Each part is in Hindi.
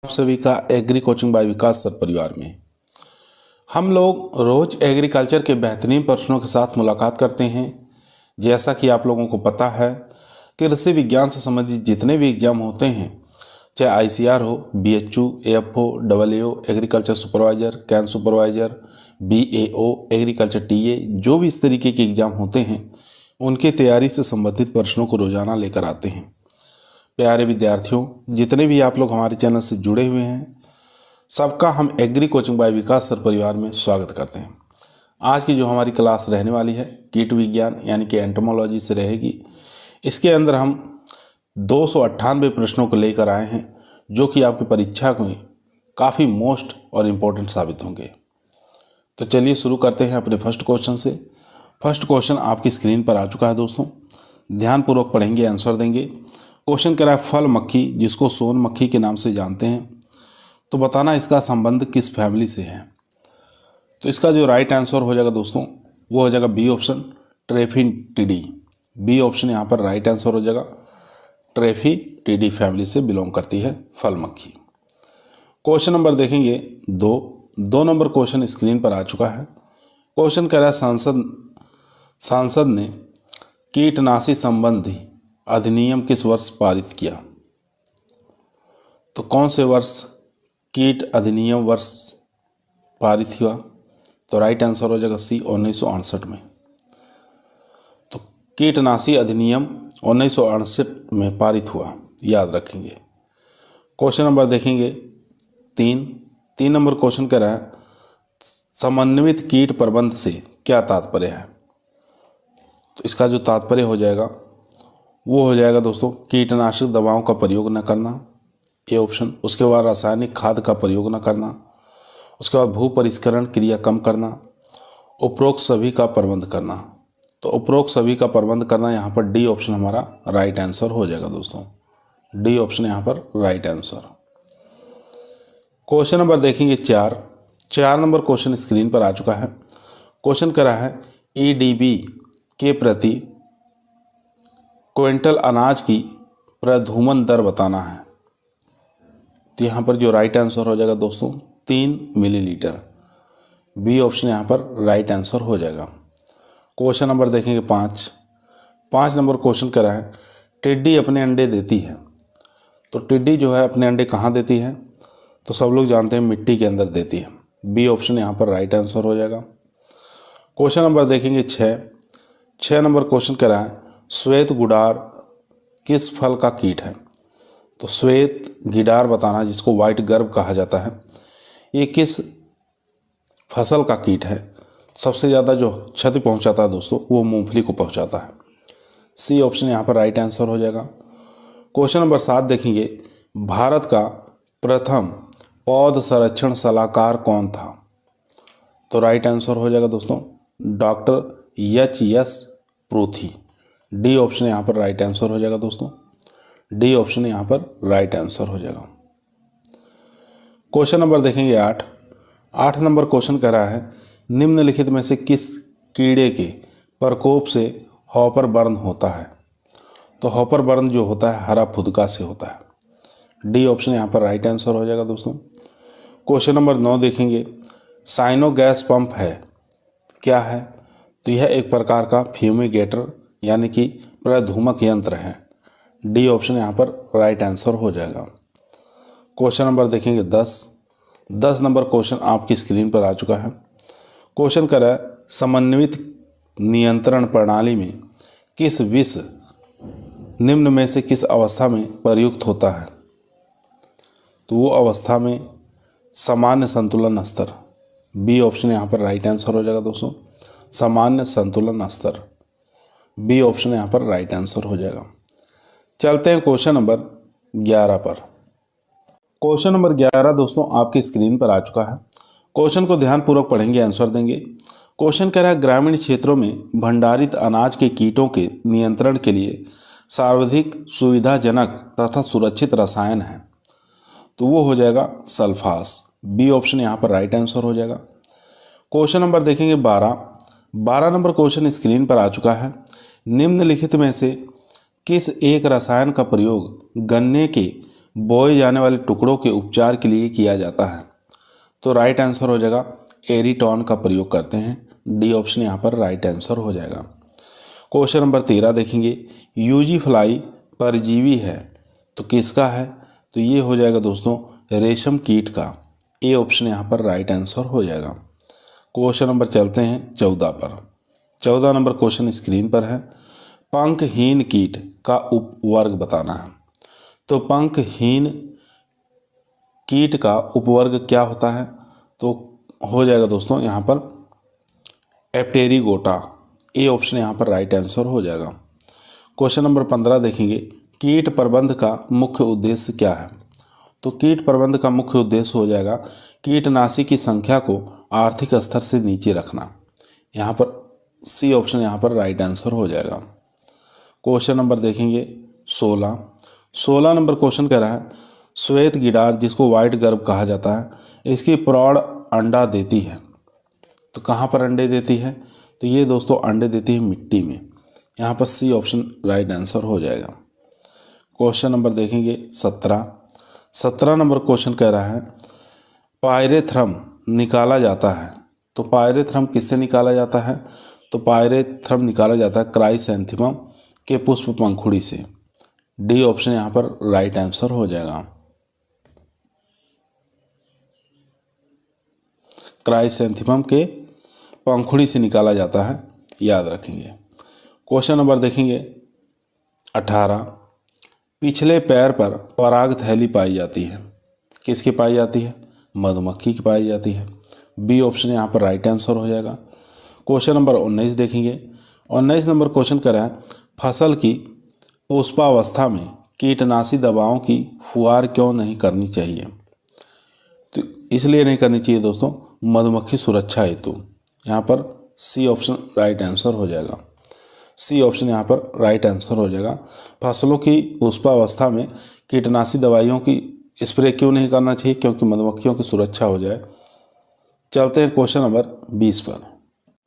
आप सभी का एग्री कोचिंग बाय विकास सर परिवार में हम लोग रोज एग्रीकल्चर के बेहतरीन प्रश्नों के साथ मुलाकात करते हैं। जैसा कि आप लोगों को पता है, कृषि विज्ञान से संबंधित जितने भी एग्जाम होते हैं, चाहे आईसीआर हो, BHU, AFO, double AO, agriculture supervisor, cane supervisor, BAO, agriculture TA, जो भी इस तरीके के एग्जाम होते हैं, उनकी तैयारी से संबंधित प्रश्नों को रोजाना लेकर आते हैं। प्यारे विद्यार्थियों, जितने भी आप लोग हमारे चैनल से जुड़े हुए हैं, सबका हम एग्री कोचिंग बाय विकास सर परिवार में स्वागत करते हैं। आज की जो हमारी क्लास रहने वाली है कीट विज्ञान यानी कि एंटोमोलॉजी से रहेगी। इसके अंदर हम 298 प्रश्नों को लेकर आए हैं, जो कि आपकी परीक्षा में काफ़ी मोस्ट और इम्पोर्टेंट साबित होंगे। तो चलिए शुरू करते हैं अपने फर्स्ट क्वेश्चन से। फर्स्ट क्वेश्चन आपकी स्क्रीन पर आ चुका है दोस्तों, ध्यानपूर्वक पढ़ेंगे, आंसर देंगे। क्वेश्चन कह रहा है फल मक्खी, जिसको सोन मक्खी के नाम से जानते हैं, तो बताना इसका संबंध किस फैमिली से है। तो इसका जो राइट आंसर हो जाएगा दोस्तों, वो हो जाएगा बी ऑप्शन, ट्रैफिटिडी। बी ऑप्शन यहाँ पर राइट आंसर हो जाएगा। ट्रैफिटिडी फैमिली से बिलोंग करती है फल मक्खी। क्वेश्चन नंबर देखेंगे दो नंबर क्वेश्चन स्क्रीन पर आ चुका है। क्वेश्चन कह रहा है सांसद ने कीटनाशी संबंधी अधिनियम किस वर्ष पारित किया। तो कौन से वर्ष कीट अधिनियम वर्ष पारित हुआ। तो राइट आंसर हो जाएगा सी, 1968 में। तो कीटनाशी अधिनियम 1968 में पारित हुआ, याद रखेंगे। क्वेश्चन नंबर देखेंगे तीन नंबर क्वेश्चन कह रहा है समन्वित कीट प्रबंध से क्या तात्पर्य है। तो इसका जो तात्पर्य हो जाएगा वो हो जाएगा दोस्तों कीटनाशक दवाओं का प्रयोग न करना, ए ऑप्शन। उसके बाद रासायनिक खाद का प्रयोग न करना, उसके बाद भू परिष्करण क्रिया कम करना, उपरोक्त सभी का प्रबंध करना। तो उपरोक्त सभी का प्रबंध करना, यहाँ पर डी ऑप्शन हमारा राइट आंसर हो जाएगा दोस्तों। डी ऑप्शन यहाँ पर राइट आंसर। क्वेश्चन नंबर देखेंगे चार नंबर क्वेश्चन स्क्रीन पर आ चुका है। क्वेश्चन कर रहा है ईडीबी के प्रति क्विंटल अनाज की प्रधुमन दर बताना है। तो यहाँ पर जो राइट आंसर हो जाएगा दोस्तों 3 मिलीलीटर। बी ऑप्शन यहाँ पर राइट आंसर हो जाएगा। क्वेश्चन नंबर देखेंगे 5 नंबर क्वेश्चन कर रहा है टिड्डी अपने अंडे देती है। तो टिड्डी जो है अपने अंडे कहाँ देती है। तो सब लोग जानते हैं मिट्टी के अंदर देती है। बी ऑप्शन यहाँ पर राइट आंसर हो जाएगा। क्वेश्चन नंबर देखेंगे 6 नंबर क्वेश्चन कर रहा है श्वेत गुडार किस फल का कीट है। तो श्वेत गिडार बताना, जिसको व्हाइट गर्भ कहा जाता है, ये किस फसल का कीट है। सबसे ज़्यादा जो क्षति पहुंचाता है दोस्तों, वो मूंगफली को पहुंचाता है। सी ऑप्शन यहाँ पर राइट आंसर हो जाएगा। क्वेश्चन नंबर 7 देखेंगे भारत का प्रथम पौध संरक्षण सलाहकार कौन था। तो राइट आंसर हो जाएगा दोस्तों डॉक्टर एच.एस. पृथ्वी। डी ऑप्शन यहाँ पर राइट आंसर हो जाएगा दोस्तों। डी ऑप्शन यहाँ पर राइट आंसर हो जाएगा। क्वेश्चन नंबर देखेंगे 8 नंबर क्वेश्चन कह रहा है निम्नलिखित में से किस कीड़े के प्रकोप से हॉपर बर्न होता है। तो हॉपर बर्न जो होता है हरा फुदका से होता है। डी ऑप्शन यहाँ पर राइट आंसर हो जाएगा दोस्तों। क्वेश्चन नंबर 9 देखेंगे साइनो गैस पंप है क्या है। तो यह एक प्रकार का फ्यूमिगेटर यानी कि प्रधूमक यंत्र है। डी ऑप्शन यहाँ पर राइट आंसर हो जाएगा। क्वेश्चन नंबर देखेंगे 10 नंबर क्वेश्चन आपकी स्क्रीन पर आ चुका है। क्वेश्चन कर रहा है समन्वित नियंत्रण प्रणाली में किस विष निम्न में से किस अवस्था में प्रयुक्त होता है। तो वो अवस्था में सामान्य संतुलन स्तर। बी ऑप्शन यहाँ पर राइट आंसर हो जाएगा दोस्तों, सामान्य संतुलन स्तर। बी ऑप्शन यहाँ पर राइट आंसर हो जाएगा। चलते हैं क्वेश्चन नंबर 11 पर। क्वेश्चन नंबर 11 दोस्तों आपकी स्क्रीन पर आ चुका है। क्वेश्चन को ध्यानपूर्वक पढ़ेंगे, आंसर देंगे। क्वेश्चन कह रहा है ग्रामीण क्षेत्रों में भंडारित अनाज के कीटों के नियंत्रण के लिए सर्वाधिक सुविधाजनक तथा सुरक्षित रसायन है। तो वो हो जाएगा सल्फास। बी ऑप्शन यहाँ पर राइट आंसर हो जाएगा। क्वेश्चन नंबर देखेंगे 12 नंबर क्वेश्चन स्क्रीन पर आ चुका है। निम्नलिखित में से किस एक रसायन का प्रयोग गन्ने के बोए जाने वाले टुकड़ों के उपचार के लिए किया जाता है? तो राइट आंसर हो जाएगा एरीटॉन का प्रयोग करते हैं। डी ऑप्शन यहाँ पर राइट आंसर हो जाएगा। क्वेश्चन नंबर 13 देखेंगे, यूजी फ्लाई परजीवी है तो किसका है? तो ये हो जाएगा दोस्तों रेशम कीट का। ए ऑप्शन यहाँ पर राइट आंसर हो जाएगा। क्वेश्चन नंबर चलते हैं 14 पर। 14 नंबर क्वेश्चन स्क्रीन पर है, पंखहीन कीट का उपवर्ग बताना है। तो पंखहीन कीट का उपवर्ग क्या होता है? तो हो जाएगा दोस्तों यहाँ पर एप्टेरिगोटा। ए ऑप्शन यहाँ पर राइट आंसर हो जाएगा। क्वेश्चन नंबर 15 देखेंगे, कीट प्रबंध का मुख्य उद्देश्य क्या है? तो कीट प्रबंध का मुख्य उद्देश्य हो जाएगा कीटनाशी की संख्या को आर्थिक स्तर से नीचे रखना। यहाँ पर सी ऑप्शन यहाँ पर राइट आंसर हो जाएगा। क्वेश्चन नंबर देखेंगे 16 नंबर क्वेश्चन कह रहा है, श्वेत गिडार जिसको व्हाइट गर्भ कहा जाता है, इसकी प्रौढ़ अंडा देती है। तो कहाँ पर अंडे देती है? तो ये दोस्तों अंडे देती है मिट्टी में। यहाँ पर सी ऑप्शन राइट आंसर हो जाएगा। क्वेश्चन नंबर देखेंगे 17 नंबर क्वेश्चन कह रहा है, पायरेथ्रम निकाला जाता है। तो पायरेथ्रम किससे निकाला जाता है? तो पायरेथ्रम निकाला जाता है क्राइसैंथेमम के पुष्प पंखुड़ी से। डी ऑप्शन यहाँ पर राइट आंसर हो जाएगा। क्राइसैंथेमम के पंखुड़ी से निकाला जाता है, याद रखेंगे। क्वेश्चन नंबर देखेंगे 18, पिछले पैर पर पराग थैली पाई जाती है। किसकी पाई जाती है? मधुमक्खी की पाई जाती है। बी ऑप्शन यहाँ पर राइट आंसर हो जाएगा। क्वेश्चन नंबर 19 देखेंगे। 19 नंबर क्वेश्चन कर रहा है, फसल की पुष्पावस्था में कीटनाशी दवाओं की फुहार क्यों नहीं करनी चाहिए? तो इसलिए नहीं करनी चाहिए दोस्तों, मधुमक्खी सुरक्षा हेतु। यहाँ पर सी ऑप्शन राइट आंसर हो जाएगा। सी ऑप्शन यहाँ पर राइट आंसर हो जाएगा। फसलों की पुष्पावस्था में कीटनाशी दवाइयों की स्प्रे क्यों नहीं करना चाहिए? क्योंकि मधुमक्खियों की सुरक्षा हो जाए। चलते हैं क्वेश्चन नंबर 20 पर।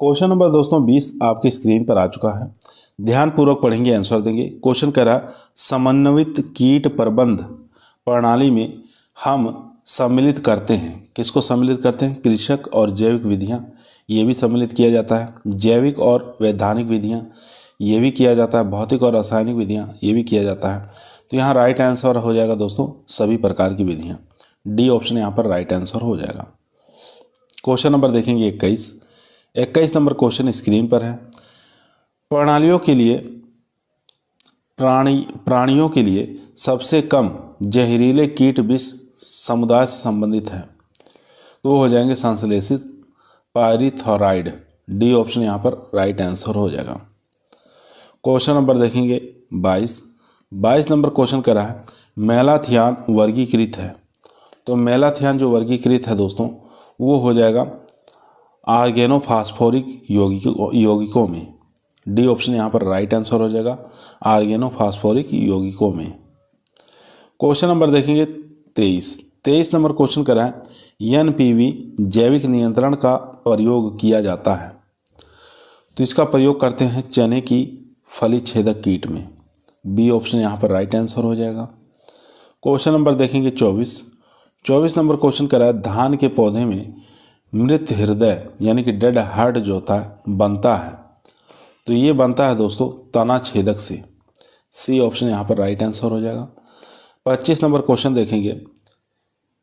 क्वेश्चन नंबर दोस्तों 20 आपकी स्क्रीन पर आ चुका है। ध्यानपूर्वक पढ़ेंगे, आंसर देंगे। क्वेश्चन कह रहा है, समन्वित कीट प्रबंध प्रणाली में हम सम्मिलित करते हैं। किसको सम्मिलित करते हैं? कृषक और जैविक विधियां, ये भी सम्मिलित किया जाता है। जैविक और वैधानिक विधियां, ये भी किया जाता है। भौतिक और रासायनिक विधियां, ये भी किया जाता है। तो यहाँ राइट आंसर हो जाएगा दोस्तों सभी प्रकार की विधियां। डी ऑप्शन यहाँ पर राइट आंसर हो जाएगा। क्वेश्चन नंबर देखेंगे 21 नंबर क्वेश्चन स्क्रीन पर है, प्रणालियों के लिए प्राणियों के लिए सबसे कम जहरीले कीट विष समुदाय से संबंधित है। तो वो हो जाएंगे संश्लेषित पायरीथोराइड। डी ऑप्शन यहाँ पर राइट आंसर हो जाएगा। क्वेश्चन नंबर देखेंगे 22 नंबर क्वेश्चन कर रहा है, मेलाथियान वर्गीकृत है। तो मेलाथियान जो वर्गीकृत है दोस्तों, वो हो जाएगा आर्गेनोफॉस्फोरिक यौगिकों में। डी ऑप्शन यहाँ पर राइट आंसर हो जाएगा, आर्गेनोफॉस्फोरिक यौगिकों में। क्वेश्चन नंबर देखेंगे 23 नंबर क्वेश्चन कर रहा है, एनपीवी जैविक नियंत्रण का प्रयोग किया जाता है। तो इसका प्रयोग करते हैं चने की फली छेदक कीट में। बी ऑप्शन यहाँ पर राइट आंसर हो जाएगा। क्वेश्चन नंबर देखेंगे 24 नंबर क्वेश्चन कर रहा है, धान के पौधे में मृत हृदय यानी कि डेड हार्ट जो होता है बनता है। तो ये बनता है दोस्तों तना छेदक से। सी ऑप्शन यहाँ पर राइट आंसर हो जाएगा। 25 नंबर क्वेश्चन देखेंगे,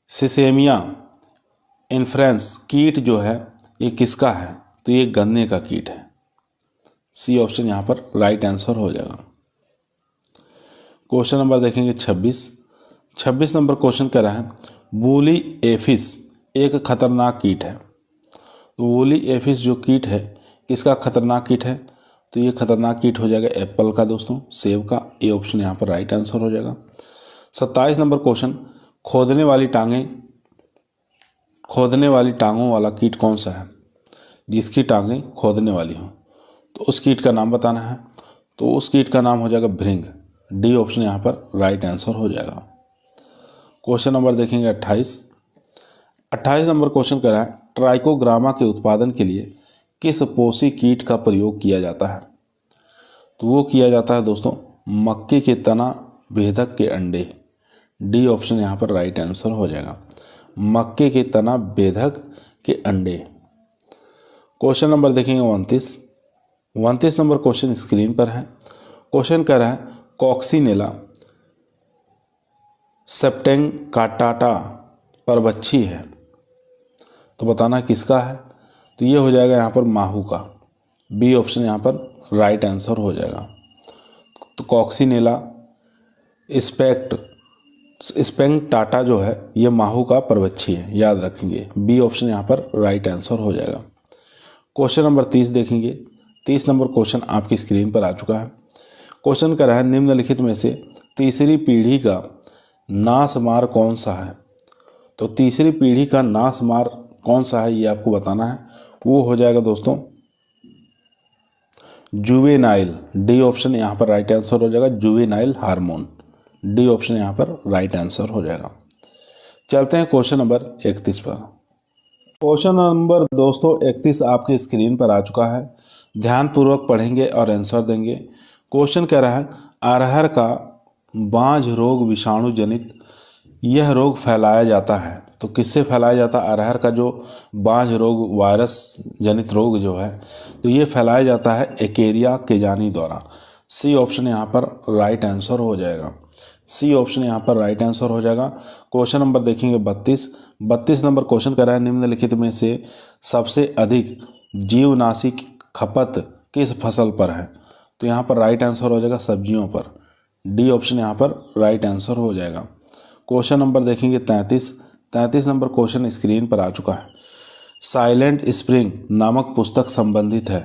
सिसेमिया इन्फ्रेंस कीट जो है ये किसका है? तो ये गन्ने का कीट है। सी ऑप्शन यहाँ पर राइट आंसर हो जाएगा। क्वेश्चन नंबर देखेंगे 26 नंबर क्वेश्चन कर रहा है, वूली एफिस एक खतरनाक कीट है। तो वूली एफिस जो कीट है किसका खतरनाक कीट है? तो ये खतरनाक कीट हो जाएगा एप्पल का दोस्तों, सेब का। ए ऑप्शन यहाँ पर राइट आंसर हो जाएगा। 27 नंबर क्वेश्चन, खोदने वाली टांगों वाला कीट कौन सा है? जिसकी टांगें खोदने वाली हो, तो उस कीट का नाम बताना है। तो उस कीट का नाम हो जाएगा भृंग। डी ऑप्शन यहाँ पर राइट आंसर हो जाएगा। क्वेश्चन नंबर देखेंगे 28 नंबर क्वेश्चन कर रहा है, ट्राइकोग्रामा के उत्पादन के लिए किस पोषी कीट का प्रयोग किया जाता है? तो वो किया जाता है दोस्तों मक्के के तना भेदक के अंडे। डी ऑप्शन यहाँ पर राइट आंसर हो जाएगा। मक्के के तना बेधक के अंडे। क्वेश्चन नंबर देखेंगे 29 नंबर क्वेश्चन स्क्रीन पर है। क्वेश्चन कह रहा है कॉक्सिनेला सेप्टेंकाटाटा परभक्षी है, तो बताना किसका है। तो ये हो जाएगा यहाँ पर माहू का। बी ऑप्शन यहाँ पर राइट आंसर हो जाएगा। तो कॉक्सिनेला स्पेंक्टाटा जो है ये माहू का परभक्षी है, याद रखेंगे। बी ऑप्शन यहाँ पर राइट आंसर हो जाएगा। क्वेश्चन नंबर 30 देखेंगे। 30 नंबर क्वेश्चन आपकी स्क्रीन पर आ चुका है। क्वेश्चन कर रहा है निम्नलिखित में से तीसरी पीढ़ी का नासमार कौन सा है। तो तीसरी पीढ़ी का नासमार कौन सा है ये आपको बताना है। वो हो जाएगा दोस्तों जुवेनाइल। डी ऑप्शन यहाँ पर राइट आंसर हो जाएगा। जुवेनाइल हार्मोन, डी ऑप्शन यहाँ पर राइट आंसर हो जाएगा। चलते हैं क्वेश्चन नंबर 31 पर। क्वेश्चन नंबर दोस्तों 31 आपके स्क्रीन पर आ चुका है। ध्यानपूर्वक पढ़ेंगे और आंसर देंगे। क्वेश्चन कह रहा है अरहर का बांझ रोग विषाणु जनित यह रोग फैलाया जाता है। तो किससे फैलाया जाता है। अरहर का जो बांझ रोग वायरस जनित रोग जो है तो ये फैलाया जाता है एकेरिया केजानी द्वारा। सी ऑप्शन यहाँ पर राइट आंसर हो जाएगा। सी ऑप्शन यहाँ पर राइट आंसर हो जाएगा। क्वेश्चन नंबर देखेंगे 32 नंबर क्वेश्चन कर रहा है निम्नलिखित में से सबसे अधिक जीवनाशी खपत किस फसल पर है। तो यहाँ पर राइट आंसर हो जाएगा सब्जियों पर। डी ऑप्शन यहाँ पर राइट आंसर हो जाएगा। क्वेश्चन नंबर देखेंगे 33 नंबर क्वेश्चन स्क्रीन पर आ चुका है। साइलेंट स्प्रिंग नामक पुस्तक संबंधित है,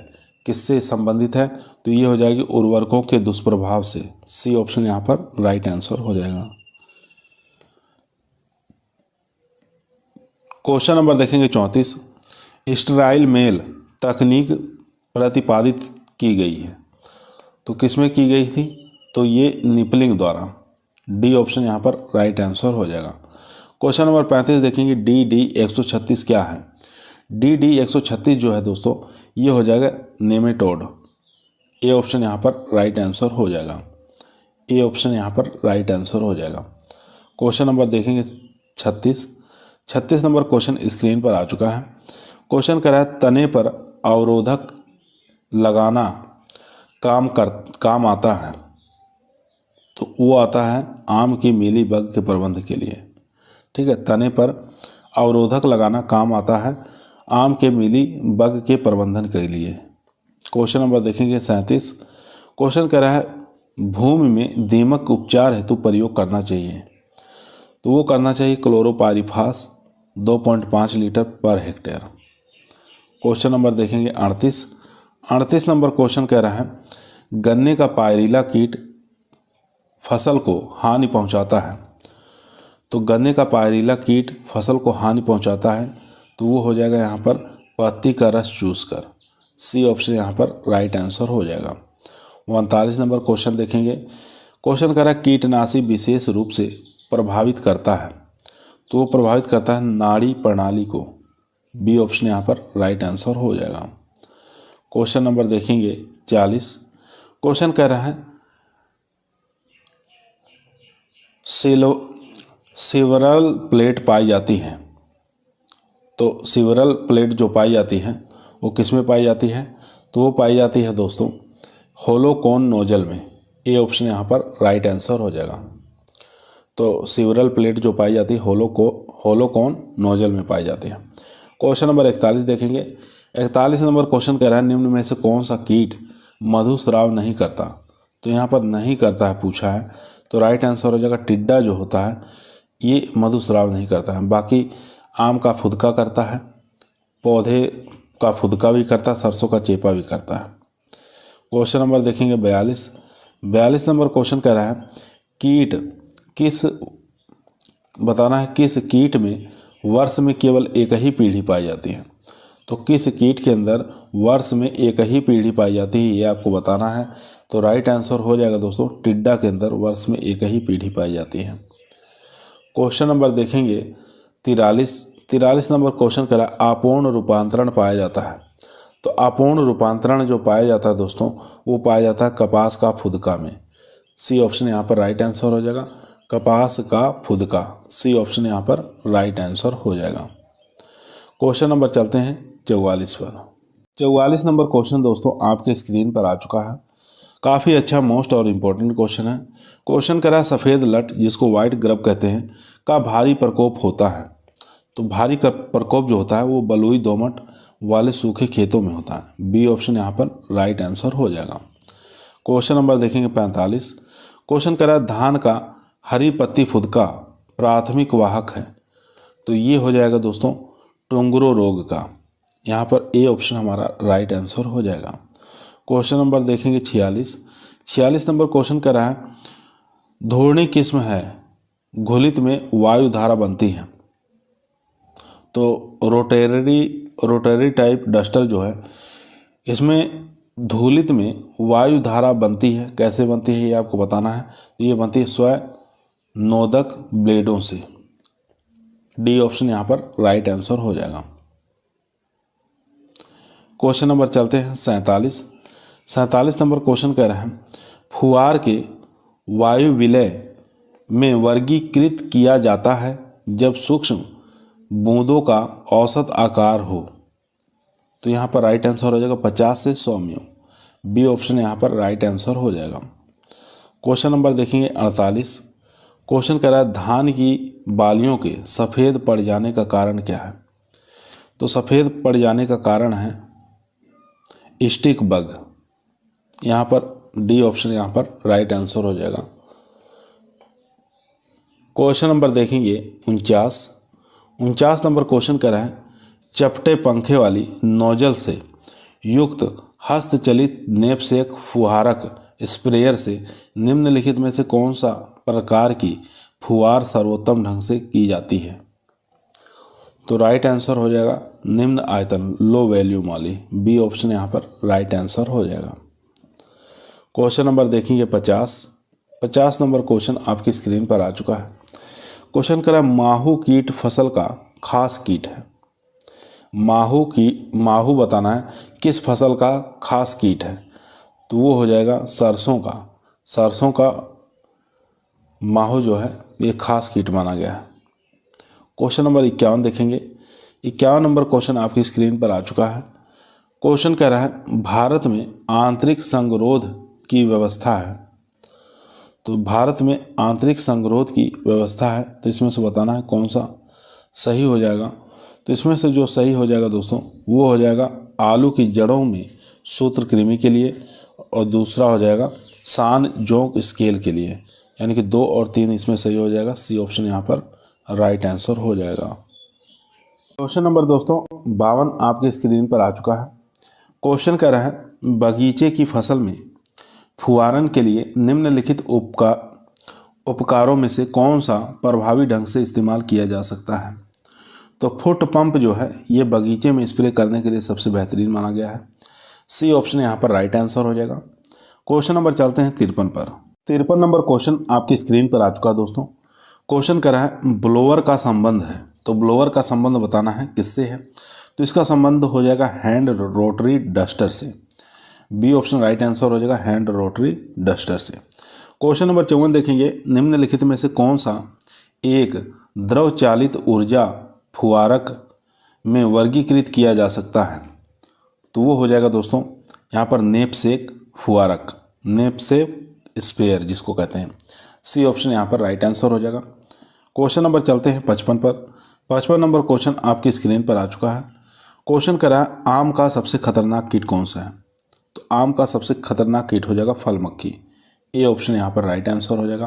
किससे संबंधित है। तो ये हो जाएगी उर्वरकों के दुष्प्रभाव से। सी ऑप्शन यहाँ पर राइट आंसर हो जाएगा। क्वेश्चन नंबर देखेंगे 34 स्टेराइल मेल तकनीक प्रतिपादित की गई है। तो किसमें की गई थी। तो ये निपलिंग द्वारा। डी ऑप्शन यहाँ पर राइट आंसर हो जाएगा। क्वेश्चन नंबर 35 देखेंगे डी 136 क्या है। डी 136 जो है दोस्तों ये हो जाएगा नेमेटोड। ए ऑप्शन यहाँ पर राइट आंसर हो जाएगा। ए ऑप्शन यहाँ पर राइट आंसर हो जाएगा। क्वेश्चन नंबर देखेंगे 36 नंबर क्वेश्चन स्क्रीन पर आ चुका है। क्वेश्चन कर रहा है तने पर अवरोधक लगाना काम आता है। तो वो आता है आम की मीली बग के प्रबंध के लिए। ठीक है, तने पर अवरोधक लगाना काम आता है आम के मीली बग के प्रबंधन के लिए। क्वेश्चन नंबर देखेंगे 37। क्वेश्चन कह रहा है भूमि में दीमक उपचार हेतु प्रयोग करना चाहिए। तो वो करना चाहिए क्लोरोपाइरिफास 2.5 litre per hectare. Question number देखेंगे 38 नंबर क्वेश्चन कह रहा है गन्ने का पायरिला कीट फसल को हानि पहुंचाता है। तो गन्ने का पायरिला कीट फसल को हानि पहुंचाता है तो वो हो जाएगा यहाँ पर पत्ती का रस चूसकर। सी ऑप्शन यहाँ पर राइट आंसर हो जाएगा। 39 नंबर क्वेश्चन देखेंगे। क्वेश्चन कह रहा है कीटनाशी विशेष रूप से प्रभावित करता है। तो वो प्रभावित करता है नाड़ी प्रणाली को। बी ऑप्शन यहाँ पर राइट आंसर हो जाएगा। क्वेश्चन नंबर देखेंगे 40। क्वेश्चन कह रहा है सिवरल प्लेट पाई जाती है। तो सिवरल प्लेट जो पाई जाती है वो किस में पाई जाती है। तो वो पाई जाती है दोस्तों होलोकोन नोजल में। ए ऑप्शन यहाँ पर राइट आंसर हो जाएगा। तो सिवरल प्लेट जो पाई जाती है होलोकोन नोजल में पाई जाती है। क्वेश्चन नंबर 41 देखेंगे। 41 नंबर क्वेश्चन कह रहा है निम्न में से कौन सा कीट मधुस्राव नहीं करता। तो यहाँ पर नहीं करता है पूछा है तो राइट आंसर हो जाएगा टिड्डा जो होता है ये मधुस्राव नहीं करता है। बाकी आम का फुदका करता है, पौधे का फुदका भी करता है, सरसों का चेपा भी करता है। क्वेश्चन नंबर देखेंगे 42 नंबर क्वेश्चन कह रहा है बताना है किस कीट में वर्ष में केवल एक ही पीढ़ी पाई जाती है। तो किस कीट के अंदर वर्ष में एक ही पीढ़ी पाई जाती है ये आपको बताना है। तो राइट आंसर हो जाएगा दोस्तों टिड्डा के अंदर वर्ष में एक ही पीढ़ी पाई जाती है। क्वेश्चन नंबर देखेंगे 43 नंबर क्वेश्चन करा अपूर्ण रूपांतरण पाया जाता है। तो अपूर्ण रूपांतरण जो पाया जाता है दोस्तों वो पाया जाता है कपास का फुदका में। सी ऑप्शन यहाँ पर राइट आंसर हो जाएगा। कपास का फुदका। सी ऑप्शन यहाँ पर राइट आंसर हो जाएगा। क्वेश्चन नंबर चलते हैं 44 पर। 44 नंबर क्वेश्चन दोस्तों आपके स्क्रीन पर आ चुका है। काफ़ी अच्छा मोस्ट और इम्पोर्टेंट क्वेश्चन है। क्वेश्चन करा सफ़ेद लट जिसको वाइट ग्रब कहते हैं का भारी प्रकोप होता है। तो भारी प्रकोप जो होता है वो बलुई दोमट वाले सूखे खेतों में होता है। बी ऑप्शन यहाँ पर राइट आंसर हो जाएगा। क्वेश्चन नंबर देखेंगे 45। क्वेश्चन करा धान का हरी पत्ती फुदका प्राथमिक वाहक है। तो ये हो जाएगा दोस्तों टोंगरो रोग का। यहाँ पर ए ऑप्शन हमारा राइट आंसर हो जाएगा। क्वेश्चन नंबर देखेंगे 46। 46 नंबर क्वेश्चन कर रहा है धोरणी किस्म है घुलित में वायु धारा बनती है। तो रोटरी टाइप डस्टर जो है इसमें धूलित में वायु धारा बनती है। कैसे बनती है ये आपको बताना है। तो ये बनती है स्वयं नोदक ब्लेडों से। डी ऑप्शन यहाँ पर राइट आंसर हो जाएगा। क्वेश्चन नंबर चलते हैं 47। 47 नंबर क्वेश्चन कह रहे हैं फुहार के वायु विलय में वर्गीकृत किया जाता है जब सूक्ष्म बूंदों का औसत आकार हो। तो यहाँ पर राइट आंसर हो जाएगा 50 से 100 म्यू। बी ऑप्शन यहाँ पर राइट आंसर हो जाएगा। क्वेश्चन नंबर देखेंगे 48। क्वेश्चन कह रहा है धान की बालियों के सफ़ेद पड़ जाने का कारण क्या है। तो सफ़ेद पड़ जाने का कारण है स्टिक बग। यहाँ पर डी ऑप्शन यहाँ पर राइट आंसर हो जाएगा। क्वेश्चन नंबर देखेंगे 49 नंबर क्वेश्चन कर रहा है चपटे पंखे वाली नोजल से युक्त हस्तचलित नेपसेक फुहारक स्प्रेयर से निम्नलिखित में से कौन सा प्रकार की फुहार सर्वोत्तम ढंग से की जाती है। तो राइट आंसर हो जाएगा निम्न आयतन लो वॉल्यूम वाली। बी ऑप्शन यहाँ पर राइट आंसर हो जाएगा। क्वेश्चन नंबर देखेंगे 50 नंबर क्वेश्चन आपकी स्क्रीन पर आ चुका है। क्वेश्चन करा माहू कीट फसल का खास कीट है। माहू बताना है किस फसल का खास कीट है। तो वो हो जाएगा सरसों का माहू जो है ये खास कीट माना गया है। क्वेश्चन नंबर 51 देखेंगे। 51 नंबर क्वेश्चन आपकी स्क्रीन पर आ चुका है। क्वेश्चन कह रहा है भारत में आंतरिक संगरोध की व्यवस्था है। तो भारत में आंतरिक संगरोध की व्यवस्था है। तो इसमें से बताना है कौन सा सही हो जाएगा। तो इसमें से जो सही हो जाएगा दोस्तों वो हो जाएगा आलू की जड़ों में सूत्रकृमि के लिए, और दूसरा हो जाएगा सान जोंक स्केल के लिए। यानी कि 2 और 3 इसमें सही हो जाएगा। सी ऑप्शन यहाँ पर राइट आंसर हो जाएगा। क्वेश्चन नंबर दोस्तों 52 आपके स्क्रीन पर आ चुका है। क्वेश्चन कह रहा है बगीचे की फसल में फुहारन के लिए निम्नलिखित उपकारों में से कौन सा प्रभावी ढंग से इस्तेमाल किया जा सकता है। तो फुट पंप जो है ये बगीचे में स्प्रे करने के लिए सबसे बेहतरीन माना गया है। सी ऑप्शन यहाँ पर राइट आंसर हो जाएगा। क्वेश्चन नंबर चलते हैं 53 पर। 53 नंबर क्वेश्चन आपकी स्क्रीन पर आ चुका है दोस्तों। क्वेश्चन करा है ब्लोअर का संबंध है। तो ब्लोअर का संबंध बताना है किससे है। तो इसका संबंध हो जाएगा हैंड रोटरी डस्टर से। बी ऑप्शन राइट आंसर हो जाएगा हैंड रोटरी डस्टर से। क्वेश्चन नंबर 54 देखेंगे निम्नलिखित में से कौन सा एक द्रव चालित ऊर्जा फुहारक में वर्गीकृत किया जा सकता है। तो वो हो जाएगा दोस्तों यहाँ पर नेपसेक फुहारक, नेपसेक स्पेयर जिसको कहते हैं। सी ऑप्शन यहाँ पर राइट आंसर हो जाएगा। क्वेश्चन नंबर चलते हैं 55 पर। 55 नंबर क्वेश्चन आपकी स्क्रीन पर आ चुका है। क्वेश्चन करा है आम का सबसे खतरनाक कीट कौन सा है। तो आम का सबसे खतरनाक कीट हो जाएगा फल मक्खी। ए ऑप्शन यहाँ पर राइट आंसर हो जाएगा।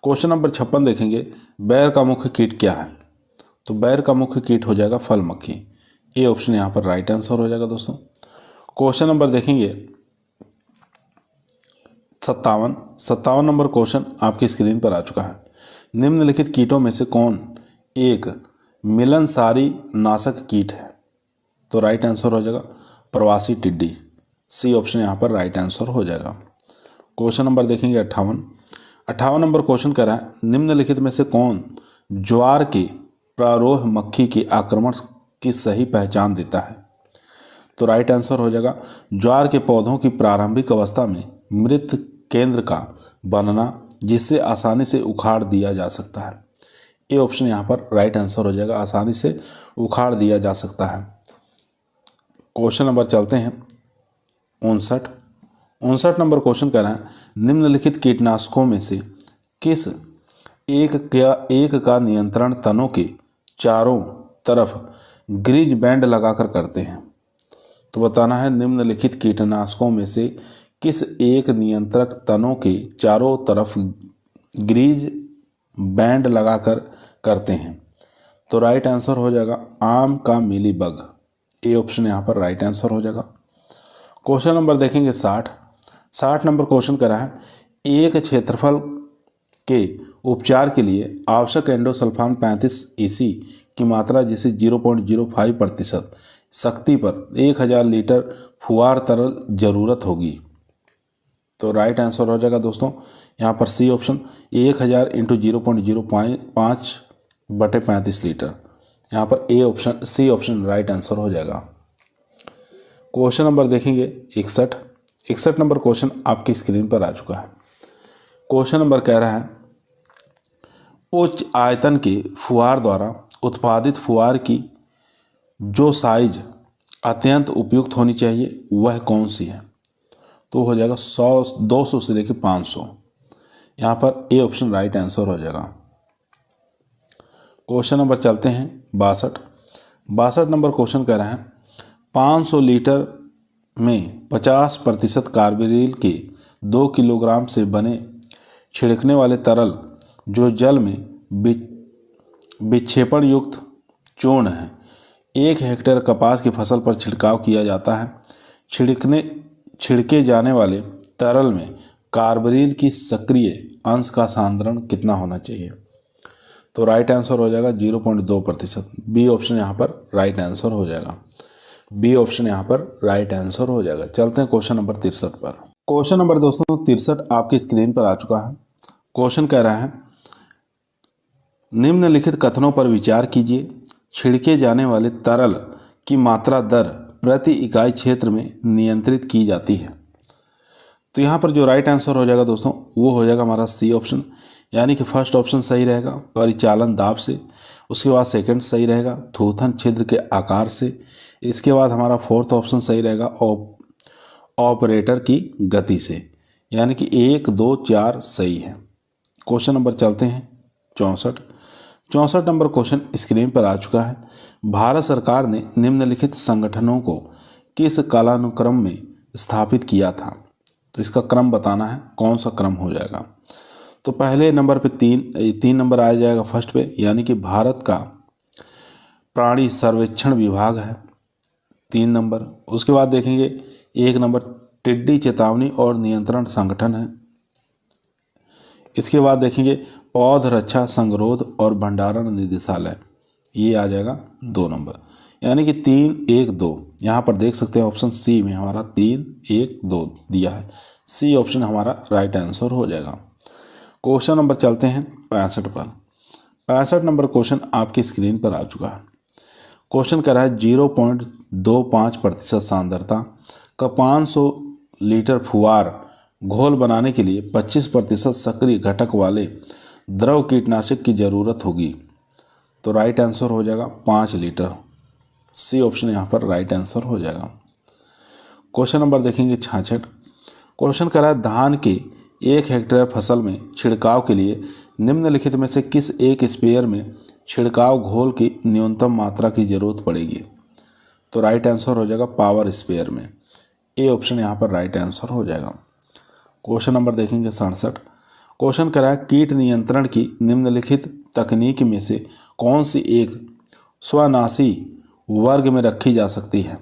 क्वेश्चन नंबर 56 देखेंगे बैर का मुख्य कीट क्या है। तो बैर का मुख्य कीट हो जाएगा फल मक्खी। ए ऑप्शन यहाँ पर राइट आंसर हो जाएगा दोस्तों। क्वेश्चन नंबर देखेंगे 57 नंबर क्वेश्चन आपकी स्क्रीन पर आ चुका है। निम्नलिखित कीटों में से कौन एक मिलनसारी नाशक कीट है। तो राइट आंसर हो जाएगा प्रवासी टिड्डी। सी ऑप्शन यहाँ पर राइट आंसर हो जाएगा। क्वेश्चन नंबर देखेंगे 58 नंबर क्वेश्चन कह रहा है निम्नलिखित में से कौन ज्वार के प्रारोह मक्खी के आक्रमण की सही पहचान देता है। तो राइट आंसर हो जाएगा ज्वार के पौधों की प्रारंभिक अवस्था में मृत केंद्र का बनना जिससे आसानी से उखाड़ दिया जा सकता है। ए ऑप्शन यहाँ पर राइट आंसर हो जाएगा, आसानी से उखाड़ दिया जा सकता है। क्वेश्चन नंबर चलते हैं 59 नंबर क्वेश्चन कह रहा है, निम्नलिखित कीटनाशकों में से किस एक का नियंत्रण तनों के चारों तरफ ग्रीज बैंड लगाकर करते हैं। तो बताना है निम्नलिखित कीटनाशकों में से किस एक नियंत्रक तनों के चारों तरफ ग्रीज बैंड लगाकर करते हैं। तो राइट आंसर हो जाएगा आम का मीलीबग। ए ऑप्शन यहाँ पर राइट आंसर हो जाएगा। क्वेश्चन नंबर देखेंगे 60 नंबर क्वेश्चन करा है, एक क्षेत्रफल के उपचार के लिए आवश्यक एंडोसल्फान 35 EC की मात्रा जिसे 0.05% शक्ति पर 1000 लीटर फुआर तरल जरूरत होगी। तो राइट आंसर हो जाएगा दोस्तों यहाँ पर सी ऑप्शन, 1000 इंटू 0.05/35 लीटर। यहाँ पर a option c option right answer हो जाएगा। क्वेश्चन नंबर देखेंगे 61 नंबर क्वेश्चन आपकी स्क्रीन पर आ चुका है। क्वेश्चन नंबर कह रहा है, उच्च आयतन के फुआर द्वारा उत्पादित फुआर की जो साइज अत्यंत उपयुक्त होनी चाहिए वह कौन सी है। तो हो जाएगा 200 से लेकर 500। यहाँ पर ए ऑप्शन राइट आंसर हो जाएगा। क्वेश्चन नंबर चलते हैं 62 नंबर क्वेश्चन कह रहा है, 500 लीटर में 50% कार्बोरिल के 2 किलोग्राम से बने छिड़कने वाले तरल जो जल में विक्षेपण युक्त चूर्ण है 1 हेक्टेयर कपास की फसल पर छिड़काव किया जाता है। छिड़के जाने वाले तरल में कार्बोरिल की सक्रिय अंश का सांद्रण कितना होना चाहिए। तो राइट आंसर हो जाएगा 0.2%। बी ऑप्शन यहाँ पर राइट आंसर हो जाएगा। बी ऑप्शन यहाँ पर राइट आंसर हो जाएगा। चलते हैं क्वेश्चन नंबर 63 पर। क्वेश्चन नंबर दोस्तों 63 आपकी स्क्रीन पर आ चुका है। क्वेश्चन कह रहा है, निम्नलिखित कथनों पर विचार कीजिए। छिड़के जाने वाले तरल की मात्रा दर प्रति इकाई क्षेत्र में नियंत्रित की जाती है। तो यहाँ पर जो राइट आंसर हो जाएगा दोस्तों वो हो जाएगा हमारा सी ऑप्शन, यानी कि फर्स्ट ऑप्शन सही रहेगा परिचालन दाब से, उसके बाद सेकंड सही रहेगा थूथन छिद्र के आकार से, इसके बाद हमारा फोर्थ ऑप्शन सही रहेगा ऑपरेटर की गति से, यानी कि 1, 2, 4 सही है। क्वेश्चन नंबर चलते हैं 64 नंबर क्वेश्चन स्क्रीन पर आ चुका है। भारत सरकार ने निम्नलिखित संगठनों को किस कालानुक्रम में स्थापित किया था। तो इसका क्रम बताना है, कौन सा क्रम हो जाएगा। तो पहले नंबर पे तीन नंबर आ जाएगा फर्स्ट पे, यानी कि भारत का प्राणी सर्वेक्षण विभाग है 3 नंबर। उसके बाद देखेंगे 1 नंबर टिड्डी चेतावनी और नियंत्रण संगठन है। इसके बाद देखेंगे पौध रक्षा संगरोध और भंडारण निदेशालय, ये आ जाएगा 2 नंबर, यानी कि 3, 1, 2। यहाँ पर देख सकते हैं ऑप्शन सी में हमारा 3, 1, 2 दिया है। सी ऑप्शन हमारा राइट आंसर हो जाएगा। क्वेश्चन नंबर चलते हैं 65 पर। 65 नंबर क्वेश्चन आपकी स्क्रीन पर आ चुका है। क्वेश्चन कह रहा है 0.25% सांद्रता का 500 लीटर फुआर घोल बनाने के लिए 25% सक्रिय घटक वाले द्रव कीटनाशक की जरूरत होगी। तो राइट आंसर हो जाएगा 5 लीटर। सी ऑप्शन यहाँ पर राइट आंसर हो जाएगा। क्वेश्चन नंबर देखेंगे 66। क्वेश्चन कह रहा है, धान के 1 हेक्टेयर फसल में छिड़काव के लिए निम्नलिखित में से किस एक स्प्रेयर में छिड़काव घोल की न्यूनतम मात्रा की जरूरत पड़ेगी। तो राइट आंसर हो जाएगा पावर स्प्रेयर में। ए ऑप्शन यहाँ पर राइट आंसर हो जाएगा। क्वेश्चन नंबर देखेंगे 67। क्वेश्चन कह रहा है, कीट नियंत्रण की निम्नलिखित तकनीक में से कौन सी एक स्वनाशी वर्ग में रखी जा सकती है।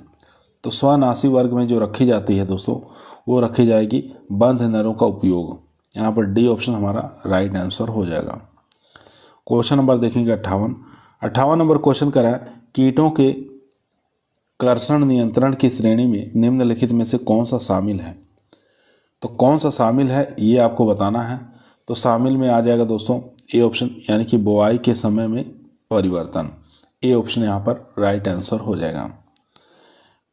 तो स्वनाशी वर्ग में जो रखी जाती है दोस्तों वो रखी जाएगी बंध नरों का उपयोग। यहाँ पर डी ऑप्शन हमारा राइट आंसर हो जाएगा। क्वेश्चन नंबर देखेंगे 58 नंबर क्वेश्चन कह रहा है, कीटों के कर्षण नियंत्रण की श्रेणी में निम्नलिखित में से कौन सा शामिल है। तो कौन सा शामिल है ये आपको बताना है। तो शामिल में आ जाएगा दोस्तों ए ऑप्शन, यानी कि बुआई के समय में परिवर्तन। ए ऑप्शन यहाँ पर राइट आंसर हो जाएगा।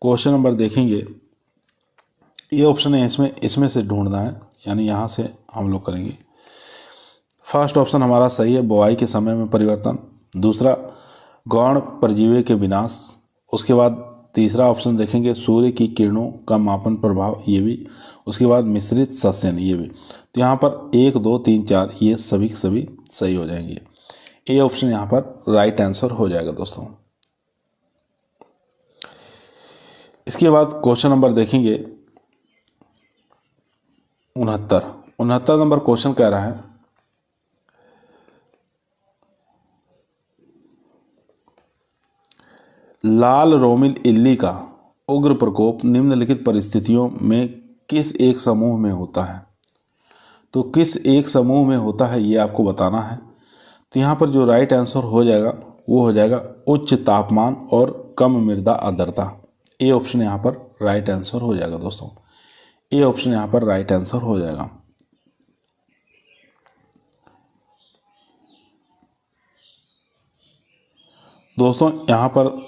क्वेश्चन नंबर देखेंगे, ये ऑप्शन है इसमें से ढूंढना है, यानी यहाँ से हम लोग करेंगे। फर्स्ट ऑप्शन हमारा सही है, बुआई के समय में परिवर्तन। दूसरा, गौण परजीवी के विनाश। उसके बाद तीसरा ऑप्शन देखेंगे, सूर्य की किरणों का मापन प्रभाव, ये भी। उसके बाद मिश्रित सस्यन, ये भी। तो यहाँ पर 1, 2, 3, 4 ये सभी के सभी सही हो जाएंगे। ए ऑप्शन यहाँ पर राइट आंसर हो जाएगा दोस्तों। इसके बाद क्वेश्चन नंबर देखेंगे 69 नंबर क्वेश्चन कह रहा है, लाल रोमिल इल्ली का उग्र प्रकोप निम्नलिखित परिस्थितियों में किस एक समूह में होता है। तो किस एक समूह में होता है ये आपको बताना है। तो यहाँ पर जो राइट आंसर हो जाएगा वो हो जाएगा उच्च तापमान और कम मृदा आर्द्रता। ए ऑप्शन यहाँ पर राइट आंसर हो जाएगा दोस्तों। ए ऑप्शन यहाँ पर राइट आंसर हो जाएगा। दोस्तों यहाँ पर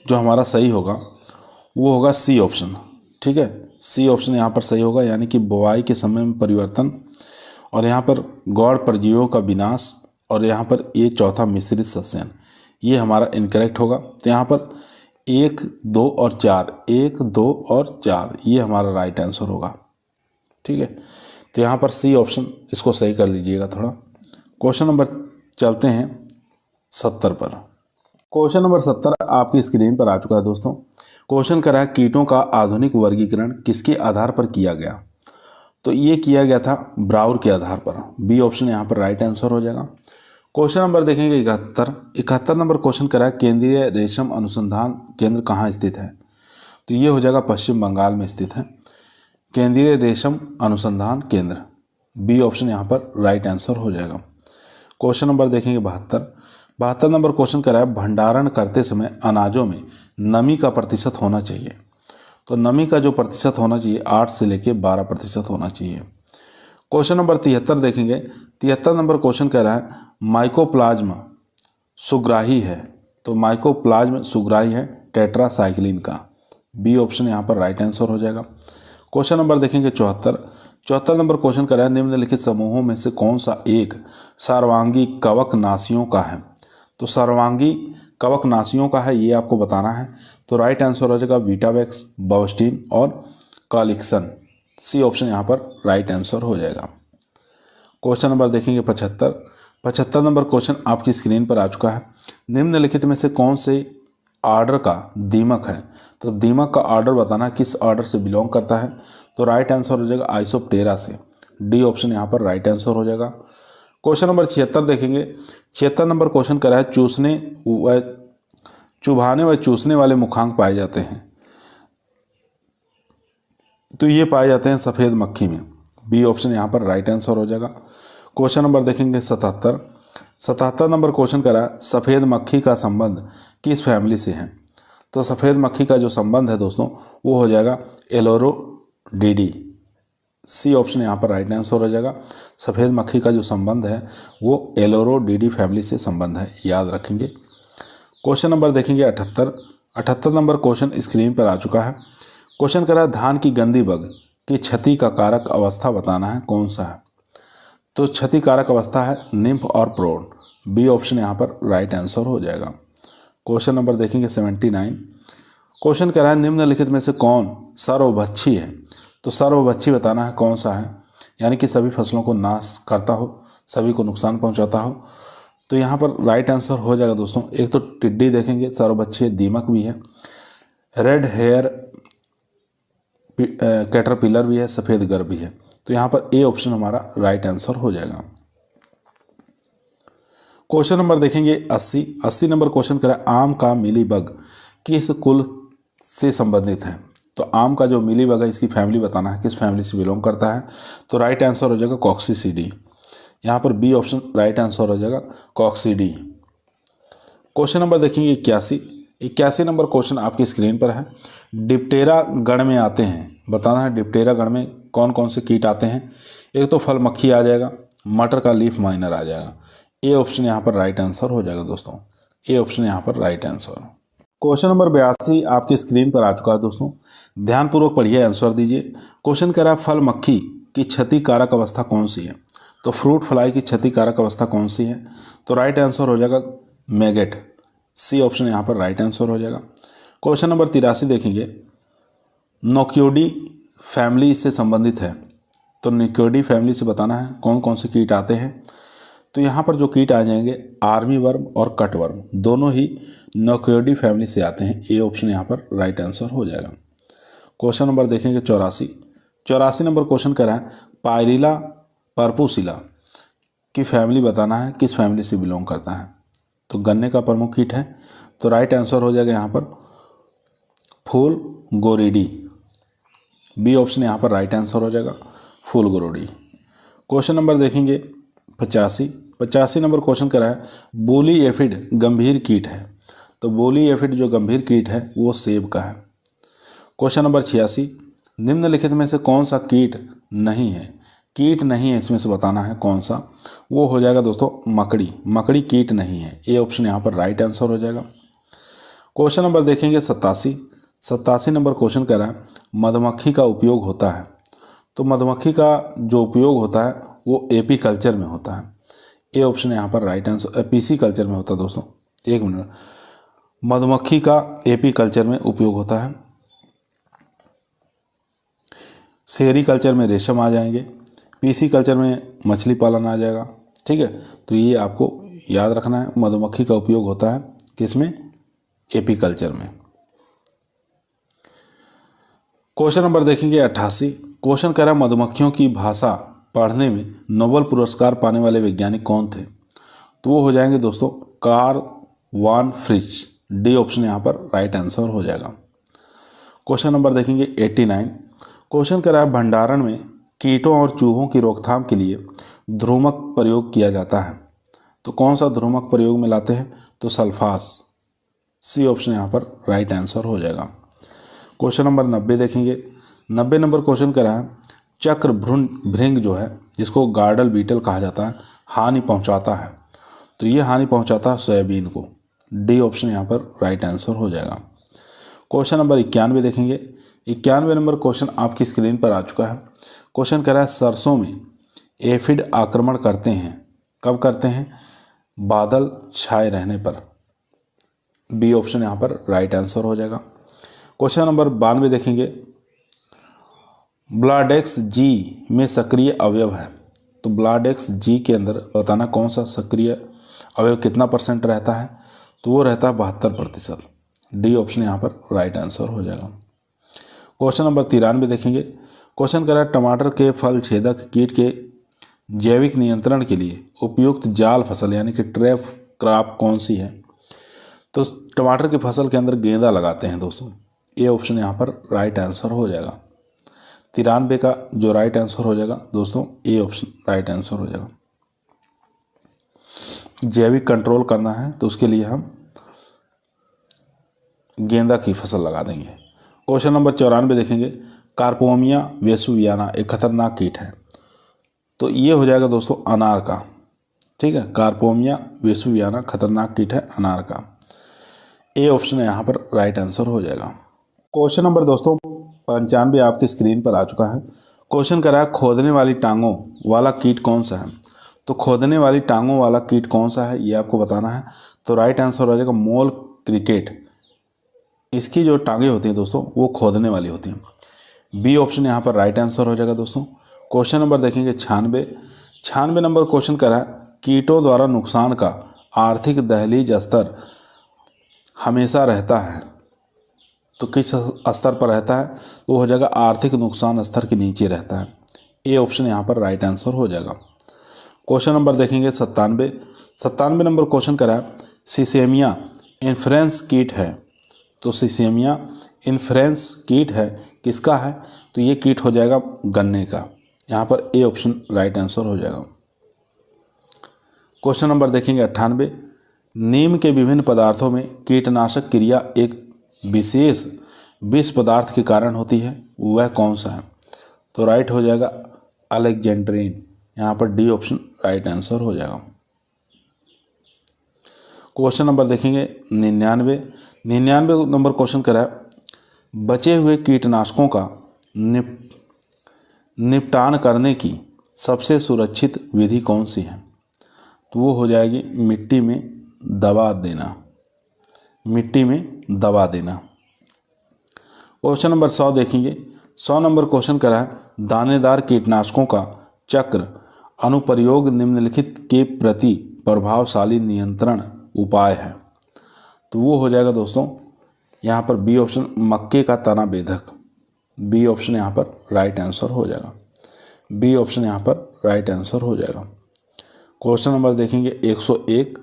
जो हमारा सही होगा वो होगा सी ऑप्शन। ठीक है, सी ऑप्शन यहाँ पर सही होगा, यानी कि बुआई के समय में परिवर्तन, और यहाँ पर गौण परजीवियों का विनाश, और यहाँ पर ये चौथा मिश्रित सस्यन, ये हमारा इनकरेक्ट होगा। तो यहाँ पर 1, 2 और 4, 1, 2 और 4 ये हमारा राइट आंसर होगा। ठीक है, तो यहाँ पर सी ऑप्शन इसको सही कर लीजिएगा थोड़ा। क्वेश्चन नंबर चलते हैं 70 पर। क्वेश्चन नंबर 70 आपकी स्क्रीन पर आ चुका है दोस्तों। क्वेश्चन करा है, कीटों का आधुनिक वर्गीकरण किसके आधार पर किया गया। तो ये किया गया था ब्राउर के आधार पर। बी ऑप्शन यहाँ पर राइट आंसर हो जाएगा। क्वेश्चन नंबर देखेंगे 71 नंबर क्वेश्चन करा है, केंद्रीय रेशम अनुसंधान केंद्र कहाँ स्थित है। तो ये हो जाएगा पश्चिम बंगाल में स्थित है केंद्रीय रेशम अनुसंधान केंद्र। बी ऑप्शन यहाँ पर राइट आंसर हो जाएगा। क्वेश्चन नंबर देखेंगे 72 नंबर क्वेश्चन करा है, भंडारण करते समय अनाजों में नमी का प्रतिशत होना चाहिए। तो नमी का जो प्रतिशत होना चाहिए 8 से लेकर 12% होना चाहिए। क्वेश्चन नंबर 73 देखेंगे। 73 नंबर क्वेश्चन कह रहा है, माइकोप्लाज्म सुग्राही है। तो माइकोप्लाज्म सुग्राही है टेट्रासाइक्लिन का। बी ऑप्शन यहाँ पर राइट आंसर हो जाएगा। क्वेश्चन नंबर देखेंगे 74 नंबर क्वेश्चन कह रहा है, निम्नलिखित समूहों में से कौन सा एक सर्वांगी कवकनाशियों का है। तो सर्वांगी कवकनाशियों का है ये आपको बताना है। तो राइट आंसर हो जाएगा वीटावैक्स, बवस्टीन और कालिक्सन। सी ऑप्शन यहाँ पर राइट आंसर हो जाएगा। क्वेश्चन नंबर देखेंगे 75 नंबर क्वेश्चन आपकी स्क्रीन पर आ चुका है। निम्नलिखित में से कौन से ऑर्डर का दीमक है। तो दीमक का ऑर्डर बताना किस ऑर्डर से बिलोंग करता है। तो राइट आंसर हो जाएगा आइसोप्टेरा से। डी ऑप्शन यहाँ पर राइट आंसर हो जाएगा। क्वेश्चन नंबर 76 देखेंगे। 76 नंबर क्वेश्चन करा है, चुभाने व चूसने वाले मुखांक पाए जाते हैं। तो ये पाए जाते हैं सफ़ेद मक्खी में। बी ऑप्शन यहाँ पर राइट आंसर हो जाएगा। क्वेश्चन नंबर देखेंगे 77 नंबर क्वेश्चन करा है, सफ़ेद मक्खी का संबंध किस फैमिली से है। तो सफ़ेद मक्खी का जो संबंध है दोस्तों वो हो जाएगा एलोरोडीडी। सी ऑप्शन यहाँ पर राइट आंसर हो जाएगा। सफ़ेद मक्खी का जो संबंध है वो एलोरोडीडी फैमिली से संबंध है, याद रखेंगे। क्वेश्चन नंबर देखेंगे 78 नंबर क्वेश्चन स्क्रीन पर आ चुका है। क्वेश्चन करा, धान की गंदी बग की क्षति का कारक अवस्था बताना है, कौन सा है। तो क्षति कारक अवस्था है निम्फ और प्रौढ़। बी ऑप्शन यहाँ पर राइट आंसर हो जाएगा। क्वेश्चन नंबर देखेंगे 79। क्वेश्चन कह रहा है, निम्नलिखित में से कौन सर्वभक्षी है। तो सर्वभक्षी बताना है कौन सा है, यानी कि सभी फसलों को नाश करता हो, सभी को नुकसान पहुंचाता हो। तो यहाँ पर राइट आंसर हो जाएगा दोस्तों। एक तो टिड्डी देखेंगे, सर्वभक्षी दीमक भी है, रेड हेयर कैटरपिलर भी है, सफ़ेद गर भी है। तो यहाँ पर ए ऑप्शन हमारा राइट आंसर हो जाएगा। क्वेश्चन नंबर देखेंगे 80 नंबर क्वेश्चन करें, आम का मिलीबग किस कुल से संबंधित है। तो आम का जो मिलीबग है इसकी फैमिली बताना है, किस फैमिली से बिलोंग करता है। तो राइट आंसर हो जाएगा कॉक्सीडी। यहाँ पर बी ऑप्शन राइट आंसर हो जाएगा कॉक्सीडी। क्वेश्चन नंबर देखेंगे 81 नंबर क्वेश्चन आपकी स्क्रीन पर है। डिप्टेरा गण में आते हैं, बताना है डिप्टेरा गण में कौन कौन से कीट आते हैं। एक तो फल मक्खी आ जाएगा, मटर का लीफ माइनर आ जाएगा। ए ऑप्शन यहाँ पर राइट आंसर हो जाएगा दोस्तों। ए ऑप्शन यहाँ पर राइट आंसर। क्वेश्चन नंबर 82 आपकी स्क्रीन पर आ चुका है दोस्तों, ध्यानपूर्वक पढ़िए, आंसर दीजिए। क्वेश्चन कह रहा है, फल मक्खी की क्षतिकारक अवस्था कौन सी है। तो फ्रूट फ्लाई की क्षतिकारक अवस्था कौन सी है? तो राइट आंसर हो जाएगा मैगेट। सी ऑप्शन यहाँ पर राइट आंसर हो जाएगा। क्वेश्चन नंबर 83 देखेंगे, नोक्योडी फैमिली से संबंधित है। तो नोक्योडी फैमिली से बताना है कौन कौन से कीट आते हैं। तो यहाँ पर जो कीट आ जाएंगे आर्मी वर्म और कट वर्म, दोनों ही नोक्योडी फैमिली से आते हैं। ए ऑप्शन यहाँ पर राइट आंसर हो जाएगा। क्वेश्चन नंबर देखेंगे 84 नंबर क्वेश्चन करा है, पायरिला पर्पुसिला की फैमिली बताना है किस फैमिली से बिलोंग करता है। तो गन्ने का प्रमुख कीट है। तो राइट आंसर हो जाएगा यहाँ पर फूल गोरीडी। बी ऑप्शन यहाँ पर राइट आंसर हो जाएगा, फूल गोरीडी। क्वेश्चन नंबर देखेंगे 85 नंबर क्वेश्चन करा है, बोली एफिड गंभीर कीट है। तो बोली एफिड जो गंभीर कीट है वो सेब का है। क्वेश्चन नंबर 86, निम्नलिखित में से कौन सा कीट नहीं है? कीट नहीं है इसमें से बताना है कौन सा। वो हो जाएगा दोस्तों मकड़ी कीट नहीं है। ए ऑप्शन यहाँ पर राइट आंसर हो जाएगा। क्वेश्चन नंबर देखेंगे 87 नंबर क्वेश्चन कर रहा है, मधुमक्खी का उपयोग होता है। तो मधुमक्खी का जो उपयोग होता है वो एपी कल्चर में होता है। ए ऑप्शन यहाँ पर राइट आंसर, पीसी कल्चर में होता है दोस्तों। एक मिनट, मधुमक्खी का एपी कल्चर में उपयोग होता है। सेरी कल्चर में रेशम आ जाएंगे, पीसी कल्चर में मछली पालन आ जाएगा। ठीक है, तो ये आपको याद रखना है, मधुमक्खी का उपयोग होता है किसमें? एपी कल्चर में। क्वेश्चन नंबर देखेंगे 88। क्वेश्चन कह रहा है, मधुमक्खियों की भाषा पढ़ने में नोबेल पुरस्कार पाने वाले वैज्ञानिक कौन थे? तो वो हो जाएंगे दोस्तों कार्ल वान फ्रिच। डी ऑप्शन यहाँ पर राइट आंसर हो जाएगा। क्वेश्चन नंबर देखेंगे 89। क्वेश्चन कह रहा है, भंडारण में कीटों और चूहों की रोकथाम के लिए ध्रुमक प्रयोग किया जाता है। तो कौन सा ध्रुमक प्रयोग में लाते हैं? तो सल्फास। सी ऑप्शन यहाँ पर राइट आंसर हो जाएगा। क्वेश्चन नंबर 90 देखेंगे। 90 नंबर क्वेश्चन कह रहा है, चक्र भृंग जो है जिसको गार्डल बीटल कहा जाता है, हानि पहुंचाता है। तो ये हानि पहुंचाता है सोयाबीन को। डी ऑप्शन यहाँ पर राइट आंसर हो जाएगा। क्वेश्चन नंबर 91 देखेंगे। 91 नंबर क्वेश्चन आपकी स्क्रीन पर आ चुका है। क्वेश्चन कह रहा है, सरसों में एफिड आक्रमण करते हैं, कब करते हैं? बादल छाए रहने पर। बी ऑप्शन यहाँ पर राइट आंसर हो जाएगा। क्वेश्चन नंबर 92 देखेंगे, ब्लाडेक्स जी में सक्रिय अवयव है। तो ब्लाडेक्स जी के अंदर बताना कौन सा सक्रिय अवयव कितना % रहता है? तो वो रहता है 72%। डी ऑप्शन यहाँ पर राइट आंसर हो जाएगा। क्वेश्चन नंबर 93 देखेंगे। क्वेश्चन कर रहा है, टमाटर के फल छेदक कीट के जैविक नियंत्रण के लिए उपयुक्त जाल फसल यानी कि ट्रैप क्रॉप कौन सी है? तो टमाटर की फसल के अंदर गेंदा लगाते हैं दोस्तों। ए ऑप्शन यहाँ पर राइट आंसर हो जाएगा। 93 का जो राइट आंसर हो जाएगा दोस्तों, ए ऑप्शन राइट आंसर हो जाएगा। जैविक कंट्रोल करना है तो उसके लिए हम गेंदा की फसल लगा देंगे। क्वेश्चन नंबर 94 देखेंगे, कार्पोमिया वेसुवियाना एक खतरनाक कीट है। तो ये हो जाएगा दोस्तों अनार का। ठीक है, कार्पोमिया वेसुवियाना खतरनाक कीट है अनार का। ए ऑप्शन यहाँ पर राइट आंसर हो जाएगा। क्वेश्चन नंबर दोस्तों 95 आपकी स्क्रीन पर आ चुका है। क्वेश्चन करा है, खोदने वाली टांगों वाला कीट कौन सा है? तो खोदने वाली टांगों वाला कीट कौन सा है ये आपको बताना है। तो राइट आंसर हो जाएगा मोल क्रिकेट। इसकी जो टांगें होती हैं दोस्तों वो खोदने वाली होती हैं। बी ऑप्शन यहाँ पर राइट आंसर हो जाएगा दोस्तों। क्वेश्चन नंबर देखेंगे 96 नंबर क्वेश्चन करा है, कीटों द्वारा नुकसान का आर्थिक दहलीज स्तर हमेशा रहता है। तो किस स्तर पर रहता है? वो हो जाएगा आर्थिक नुकसान स्तर के नीचे रहता है। ए ऑप्शन यहाँ पर राइट आंसर हो जाएगा। क्वेश्चन नंबर देखेंगे 97 नंबर क्वेश्चन करा है, सिसेमिया इन्फ्रेंस कीट है। तो सिसेमिया इन्फ्रेंस कीट है किसका है? तो ये कीट हो जाएगा गन्ने का। यहाँ पर ए ऑप्शन राइट आंसर हो जाएगा। क्वेश्चन नंबर देखेंगे 98, नीम के विभिन्न पदार्थों में कीटनाशक क्रिया एक विशेष विष पदार्थ के कारण होती है, वह कौन सा है? तो राइट हो जाएगा अलेक्जेंड्रिन। यहाँ पर डी ऑप्शन राइट आंसर हो जाएगा। क्वेश्चन नंबर देखेंगे 99 नंबर क्वेश्चन करा है, बचे हुए कीटनाशकों का निपटान करने की सबसे सुरक्षित विधि कौन सी है? तो वो हो जाएगी मिट्टी में दबा देना, मिट्टी में दबा देना। क्वेश्चन नंबर 100 देखेंगे। 100 नंबर क्वेश्चन करा है दानेदार कीटनाशकों का चक्र अनुप्रयोग निम्नलिखित के प्रति प्रभावशाली नियंत्रण उपाय है। तो वो हो जाएगा दोस्तों यहाँ पर बी ऑप्शन, मक्के का तना बेधक। बी ऑप्शन यहाँ पर राइट आंसर हो जाएगा। बी ऑप्शन यहाँ पर राइट आंसर हो जाएगा। क्वेश्चन नंबर देखेंगे 101।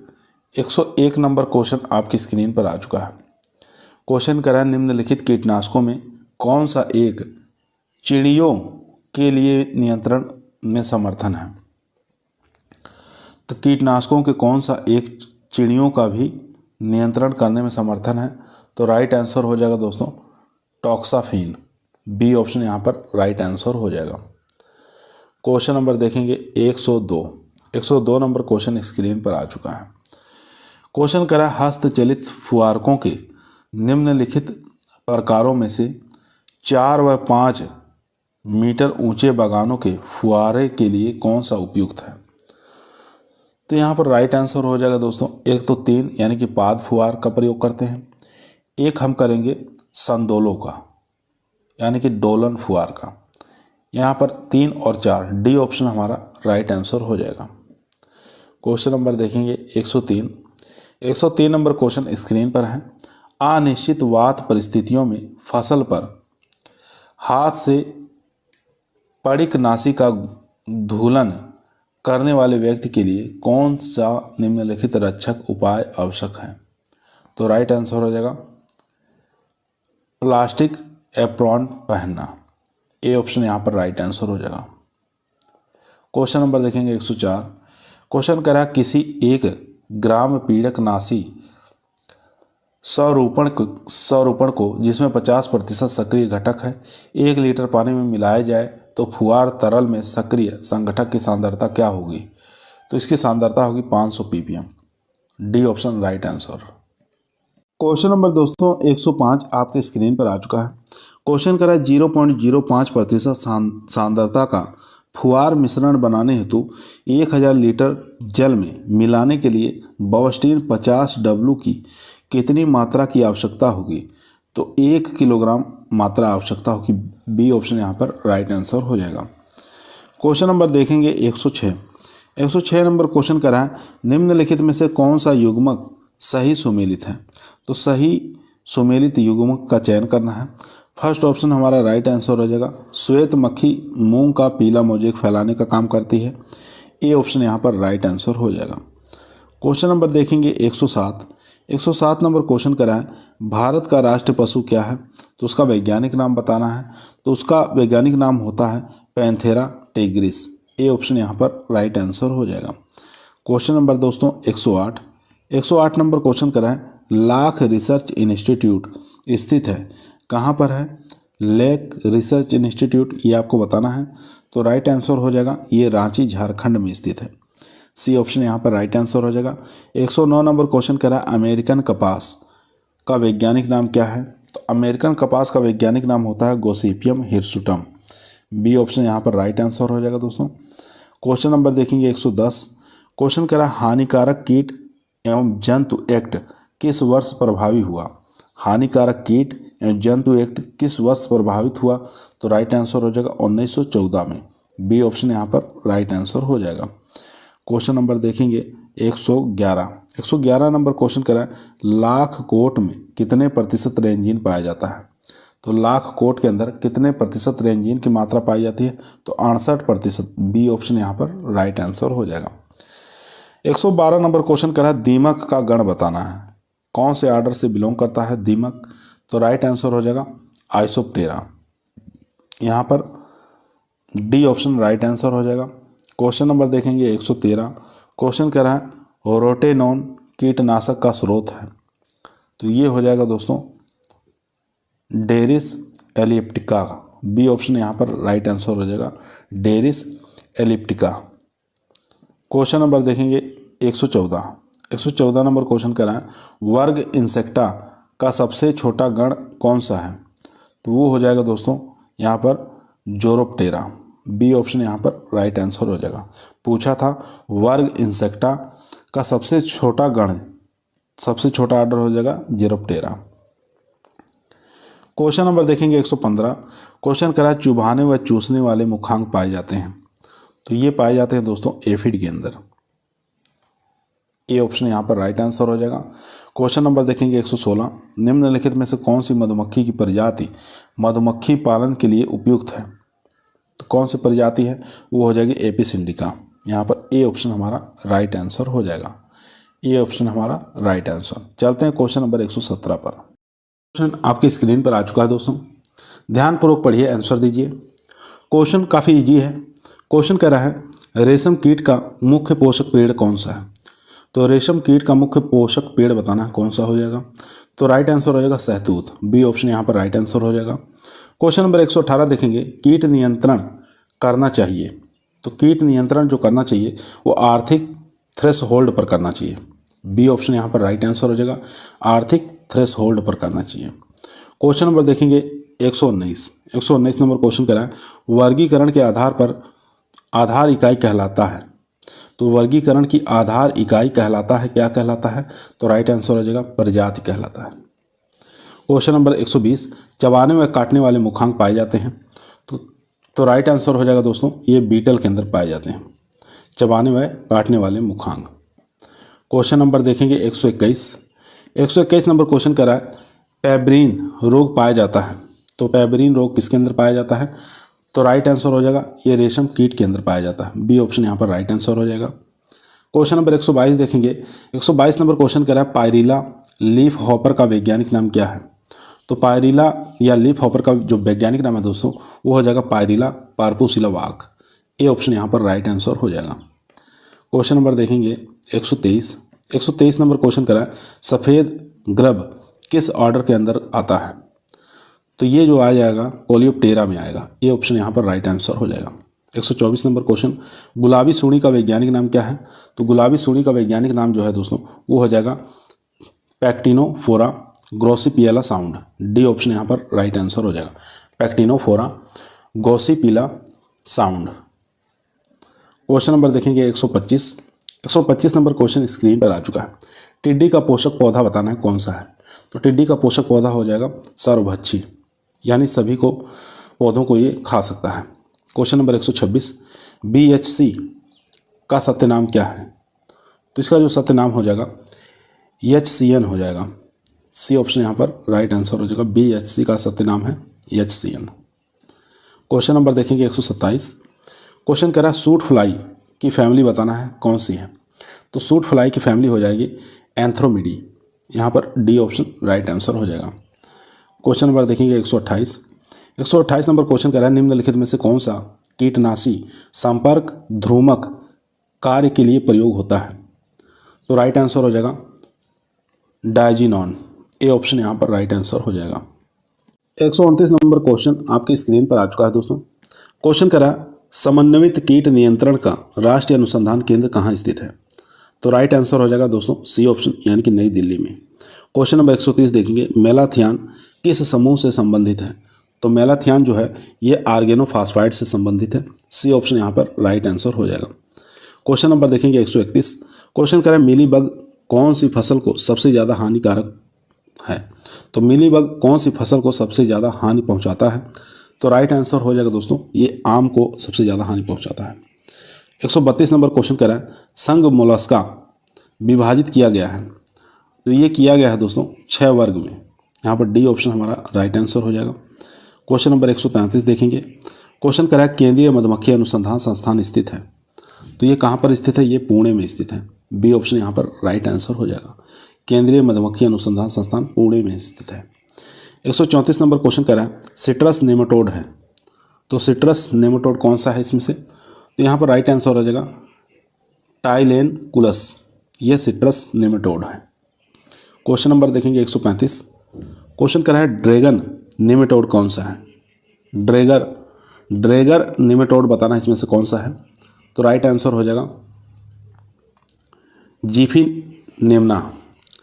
101 नंबर क्वेश्चन आपकी स्क्रीन पर आ चुका है। क्वेश्चन करा है निम्नलिखित कीटनाशकों में कौन सा एक चिड़ियों के लिए नियंत्रण में समर्थन है? तो कीटनाशकों के कौन सा एक चिड़ियों का भी नियंत्रण करने में समर्थन है? तो राइट आंसर हो जाएगा दोस्तों टॉक्साफिन। बी ऑप्शन यहाँ पर राइट आंसर हो जाएगा। क्वेश्चन नंबर देखेंगे 102। 102 नंबर क्वेश्चन स्क्रीन पर आ चुका है। क्वेश्चन करा हस्तचलित फुहारकों के निम्नलिखित प्रकारों में से 4 व 5 मीटर ऊंचे बागानों के फुहारे के लिए कौन सा उपयुक्त है? तो यहाँ पर राइट आंसर हो जाएगा दोस्तों एक तो 3 यानी कि पाद फुहार का प्रयोग करते हैं, एक हम करेंगे संदोलों का यानी कि डोलन फुहार का। यहाँ पर 3 और 4 डी ऑप्शन हमारा राइट आंसर हो जाएगा। क्वेश्चन नंबर देखेंगे 103। 103 नंबर क्वेश्चन स्क्रीन पर है। अनिश्चित वात परिस्थितियों में फसल पर हाथ से पड़िकनाशी का धूलन करने वाले व्यक्ति के लिए कौन सा निम्नलिखित रक्षक उपाय आवश्यक है? तो राइट आंसर हो जाएगा प्लास्टिक एप्रॉन पहनना। ए ऑप्शन यहाँ पर राइट आंसर हो जाएगा। क्वेश्चन नंबर देखेंगे 104। क्वेश्चन करा किसी एक ग्राम पीड़कनाशी स्वरूपण को जिसमें 50% सक्रिय घटक है 1 लीटर पानी में मिलाया जाए तो फुहार तरल में सक्रिय संगठक की सांद्रता क्या होगी? तो इसकी सांद्रता होगी 500 ppm। D option right answer. Question number दोस्तों 105 आपके स्क्रीन पर आ चुका है। क्वेश्चन करा 0.05% सांद्रता का फुहार मिश्रण बनाने हेतु 1000 लीटर जल में मिलाने के लिए बवस्टीन 50 डब्लू की कितनी मात्रा की आवश्यकता होगी? तो 1 किलोग्राम मात्रा आवश्यकता होगी। बी ऑप्शन यहाँ पर राइट आंसर हो जाएगा। क्वेश्चन नंबर देखेंगे 106। 106 नंबर क्वेश्चन करा है निम्नलिखित में से कौन सा युग्मक सही सुमेलित है? तो सही सुमेलित युग्मक का चयन करना है। फर्स्ट ऑप्शन हमारा राइट आंसर हो जाएगा श्वेत मक्खी मूंग का पीला मोजेक फैलाने का काम करती है। ए ऑप्शन यहाँ पर राइट आंसर हो जाएगा। क्वेश्चन नंबर देखेंगे 107। 107 नंबर क्वेश्चन करा है भारत का राष्ट्रीय पशु क्या है? तो उसका वैज्ञानिक नाम बताना है। तो उसका वैज्ञानिक नाम होता है पैंथेरा टिग्रिस। ए ऑप्शन यहाँ पर राइट आंसर हो जाएगा। क्वेश्चन नंबर दोस्तों 108। 108 नंबर क्वेश्चन करा है लाख रिसर्च इंस्टीट्यूट स्थित है कहाँ पर है? लेक रिसर्च इंस्टीट्यूट ये आपको बताना है। तो राइट आंसर हो जाएगा ये रांची झारखंड में स्थित है। सी ऑप्शन यहाँ पर राइट आंसर हो जाएगा। 109 नंबर क्वेश्चन करा अमेरिकन कपास का वैज्ञानिक नाम क्या है? तो अमेरिकन कपास का वैज्ञानिक नाम होता है गोसिपियम हिरसुटम। बी ऑप्शन यहाँ पर राइट आंसर हो जाएगा दोस्तों। क्वेश्चन नंबर देखेंगे 110। क्वेश्चन करा हानिकारक कीट एवं जंतु एक्ट किस वर्ष प्रभावी हुआ? हानिकारक कीट एवं जंतु एक्ट किस वर्ष प्रभावित हुआ? तो राइट आंसर हो जाएगा 1914 में। बी ऑप्शन यहाँ पर राइट आंसर हो जाएगा। क्वेश्चन नंबर देखेंगे 111। 111 नंबर क्वेश्चन करा लाख कोट में कितने प्रतिशत रेंजिन पाया जाता है? तो लाख कोट के अंदर कितने प्रतिशत रेंजिन की मात्रा पाई जाती है? तो 68%। बी ऑप्शन यहाँ पर राइट आंसर हो जाएगा। 112 नंबर क्वेश्चन करा दीमक का गण बताना है। कौन से आर्डर से बिलोंग करता है दीमक? तो राइट आंसर हो जाएगा आइसोप्टेरा। यहाँ पर डी ऑप्शन राइट आंसर हो जाएगा। क्वेश्चन नंबर देखेंगे 113। क्वेश्चन कह रहा है रोटेनॉन कीटनाशक का स्रोत है। तो ये हो जाएगा दोस्तों डेरिस एलिप्टिका। बी ऑप्शन यहाँ पर राइट आंसर हो जाएगा डेरिस एलिप्टिका। क्वेश्चन नंबर देखेंगे 114। 114 नंबर क्वेश्चन कह रहा है वर्ग इंसेक्टा का सबसे छोटा गण कौन सा है? तो वो हो जाएगा दोस्तों यहाँ पर जोरोप्टेरा। बी ऑप्शन यहाँ पर राइट आंसर हो जाएगा। पूछा था वर्ग इंसेक्टा का सबसे छोटा गण, सबसे छोटा ऑर्डर हो जाएगा जिरोप्टेरा। क्वेश्चन नंबर देखेंगे 115। क्वेश्चन करा चुभाने व चूसने वाले मुखांग पाए जाते हैं। तो ये पाए जाते हैं दोस्तों एफिड के अंदर। ए ऑप्शन यहाँ पर राइट आंसर हो जाएगा। क्वेश्चन नंबर देखेंगे 116। निम्नलिखित में से कौन सी मधुमक्खी की प्रजाति मधुमक्खी पालन के लिए उपयुक्त है। तो कौन सी प्रजाति है, वो हो जाएगी एपिस इंडिका। यहाँ पर ए ऑप्शन हमारा राइट आंसर हो जाएगा। ए ऑप्शन हमारा राइट आंसर। चलते हैं क्वेश्चन नंबर 117 पर। क्वेश्चन आपकी स्क्रीन पर आ चुका है दोस्तों, ध्यानपूर्वक पढ़िए, आंसर दीजिए। क्वेश्चन काफ़ी इजी है। क्वेश्चन कह रहा है रेशम कीट का मुख्य पोषक पेड़ कौन सा है। तो रेशम कीट का मुख्य पोषक पेड़ बताना है, कौन सा हो जाएगा। तो राइट आंसर हो जाएगा सहतूत। बी ऑप्शन यहाँ पर राइट आंसर हो जाएगा। क्वेश्चन नंबर 118 देखेंगे, कीट नियंत्रण करना चाहिए। तो कीट नियंत्रण जो करना चाहिए वो आर्थिक थ्रेशहोल्ड पर करना चाहिए। बी ऑप्शन यहाँ पर राइट आंसर हो जाएगा, आर्थिक थ्रेशहोल्ड पर करना चाहिए। क्वेश्चन नंबर देखेंगे 119 नंबर क्वेश्चन करा है वर्गीकरण के आधार पर आधार इकाई कहलाता है। तो वर्गीकरण की आधार इकाई कहलाता है, क्या कहलाता है। तो राइट आंसर हो जाएगा प्रजाति कहलाता है। क्वेश्चन नंबर 120 चबाने व काटने वाले मुखांग पाए जाते हैं। तो राइट आंसर हो जाएगा दोस्तों, ये बीटल के अंदर पाए जाते हैं चबाने व काटने वाले मुखांग। क्वेश्चन नंबर देखेंगे 121 नंबर क्वेश्चन करा है पेब्रिन रोग पाया जाता है। तो पेब्रिन रोग किसके अंदर पाया जाता है। तो राइट आंसर हो जाएगा ये रेशम कीट के अंदर पाया जाता है। बी ऑप्शन यहाँ पर राइट आंसर हो जाएगा। क्वेश्चन नंबर 122 देखेंगे। 122 नंबर क्वेश्चन करा है पायरिला लीफ हॉपर का वैज्ञानिक नाम क्या है। तो पायरिला या लीफ हॉपर का जो वैज्ञानिक नाम है दोस्तों वो हो जाएगा पायरिला पार्पुसिला वाक। ए ऑप्शन यहाँ पर राइट आंसर हो जाएगा। क्वेश्चन नंबर देखेंगे 123 नंबर क्वेश्चन करा है सफ़ेद ग्रब किस ऑर्डर के अंदर आता है। तो ये जो आ जाएगा कोलियोप्टेरा में आएगा। ये ऑप्शन यहाँ पर राइट आंसर हो जाएगा। 124 नंबर क्वेश्चन गुलाबी सूढ़ी का वैज्ञानिक नाम क्या है। तो गुलाबी सूढ़ी का वैज्ञानिक नाम जो है दोस्तों वो हो जाएगा पैक्टिनोफोरा ग्रोसिपिएला साउंड। डी ऑप्शन यहाँ पर राइट आंसर हो जाएगा, पैक्टिनोफोरा ग्रोसिपिएला साउंड। क्वेश्चन नंबर देखेंगे 125 नंबर क्वेश्चन स्क्रीन पर आ चुका है। टिड्डी का पोषक पौधा बताना है, कौन सा है। तो टिड्डी का पोषक पौधा हो जाएगा सर्वभक्षी, यानी सभी को पौधों को ये खा सकता है। क्वेश्चन नंबर 126 BHC का सत्य नाम क्या है। तो इसका जो सत्य नाम हो जाएगा HCN हो जाएगा। सी ऑप्शन यहाँ पर राइट आंसर हो जाएगा। BHC का सत्य नाम है HCN। क्वेश्चन नंबर देखेंगे 127। क्वेश्चन कह रहा है सूट फ्लाई की फैमिली बताना है, कौन सी है। तो सूट फ्लाई की फैमिली हो जाएगी एंथ्रोमिडी। यहाँ पर डी ऑप्शन राइट आंसर हो जाएगा। क्वेश्चन नंबर देखेंगे 128 नंबर क्वेश्चन कह रहा है निम्नलिखित में से कौन सा कीटनाशी संपर्क ध्रुमक कार्य के लिए प्रयोग होता है। तो राइट आंसर हो जाएगा डायजिनॉन। ए ऑप्शन यहाँ पर राइट आंसर हो जाएगा। 129 नंबर क्वेश्चन आपकी स्क्रीन पर आ चुका है दोस्तों। क्वेश्चन कह रहा है समन्वित कीट नियंत्रण का राष्ट्रीय अनुसंधान केंद्र कहाँ स्थित है। तो राइट आंसर हो जाएगा दोस्तों सी ऑप्शन, यानी कि नई दिल्ली में। क्वेश्चन नंबर 130 देखेंगे मेलाथियान किस समूह से संबंधित है। तो मेलाथियान जो है ये आर्गेनोफॉस्फाइड से संबंधित है। सी ऑप्शन यहाँ पर राइट आंसर हो जाएगा। क्वेश्चन नंबर देखेंगे 131। क्वेश्चन कह रहा है मिलीबग कौन सी फसल को सबसे ज़्यादा हानिकारक है। तो मिलीबग कौन सी फसल को सबसे ज़्यादा हानि पहुँचाता है। तो राइट आंसर हो जाएगा दोस्तों ये आम को सबसे ज़्यादा हानि पहुँचाता है। 132 नंबर क्वेश्चन कह रहा है संघ मोलस्का विभाजित किया गया है। तो ये किया गया है दोस्तों 6 वर्ग में। यहाँ पर डी ऑप्शन हमारा राइट आंसर हो जाएगा। क्वेश्चन नंबर 133 देखेंगे। क्वेश्चन कह रहा है केंद्रीय मधुमक्खी अनुसंधान संस्थान स्थित है। तो ये कहाँ पर स्थित है, ये पुणे में स्थित है। बी ऑप्शन यहाँ पर राइट आंसर हो जाएगा। केंद्रीय मधुमक्खी अनुसंधान संस्थान पुणे में स्थित है। 134 नंबर क्वेश्चन कह रहा है सिट्रस नेमाटोड है। तो सिट्रस नेमाटोड कौन सा है इसमें से। तो यहाँ पर राइट आंसर हो जाएगा टाइलेनकुलस। यह सिट्रस नेमाटोड है। क्वेश्चन नंबर देखेंगे 135। क्वेश्चन कर रहा है ड्रैगन नेमाटोड कौन सा है। ड्रैगर नेमाटोड बताना इसमें से कौन सा है। तो राइट आंसर हो जाएगा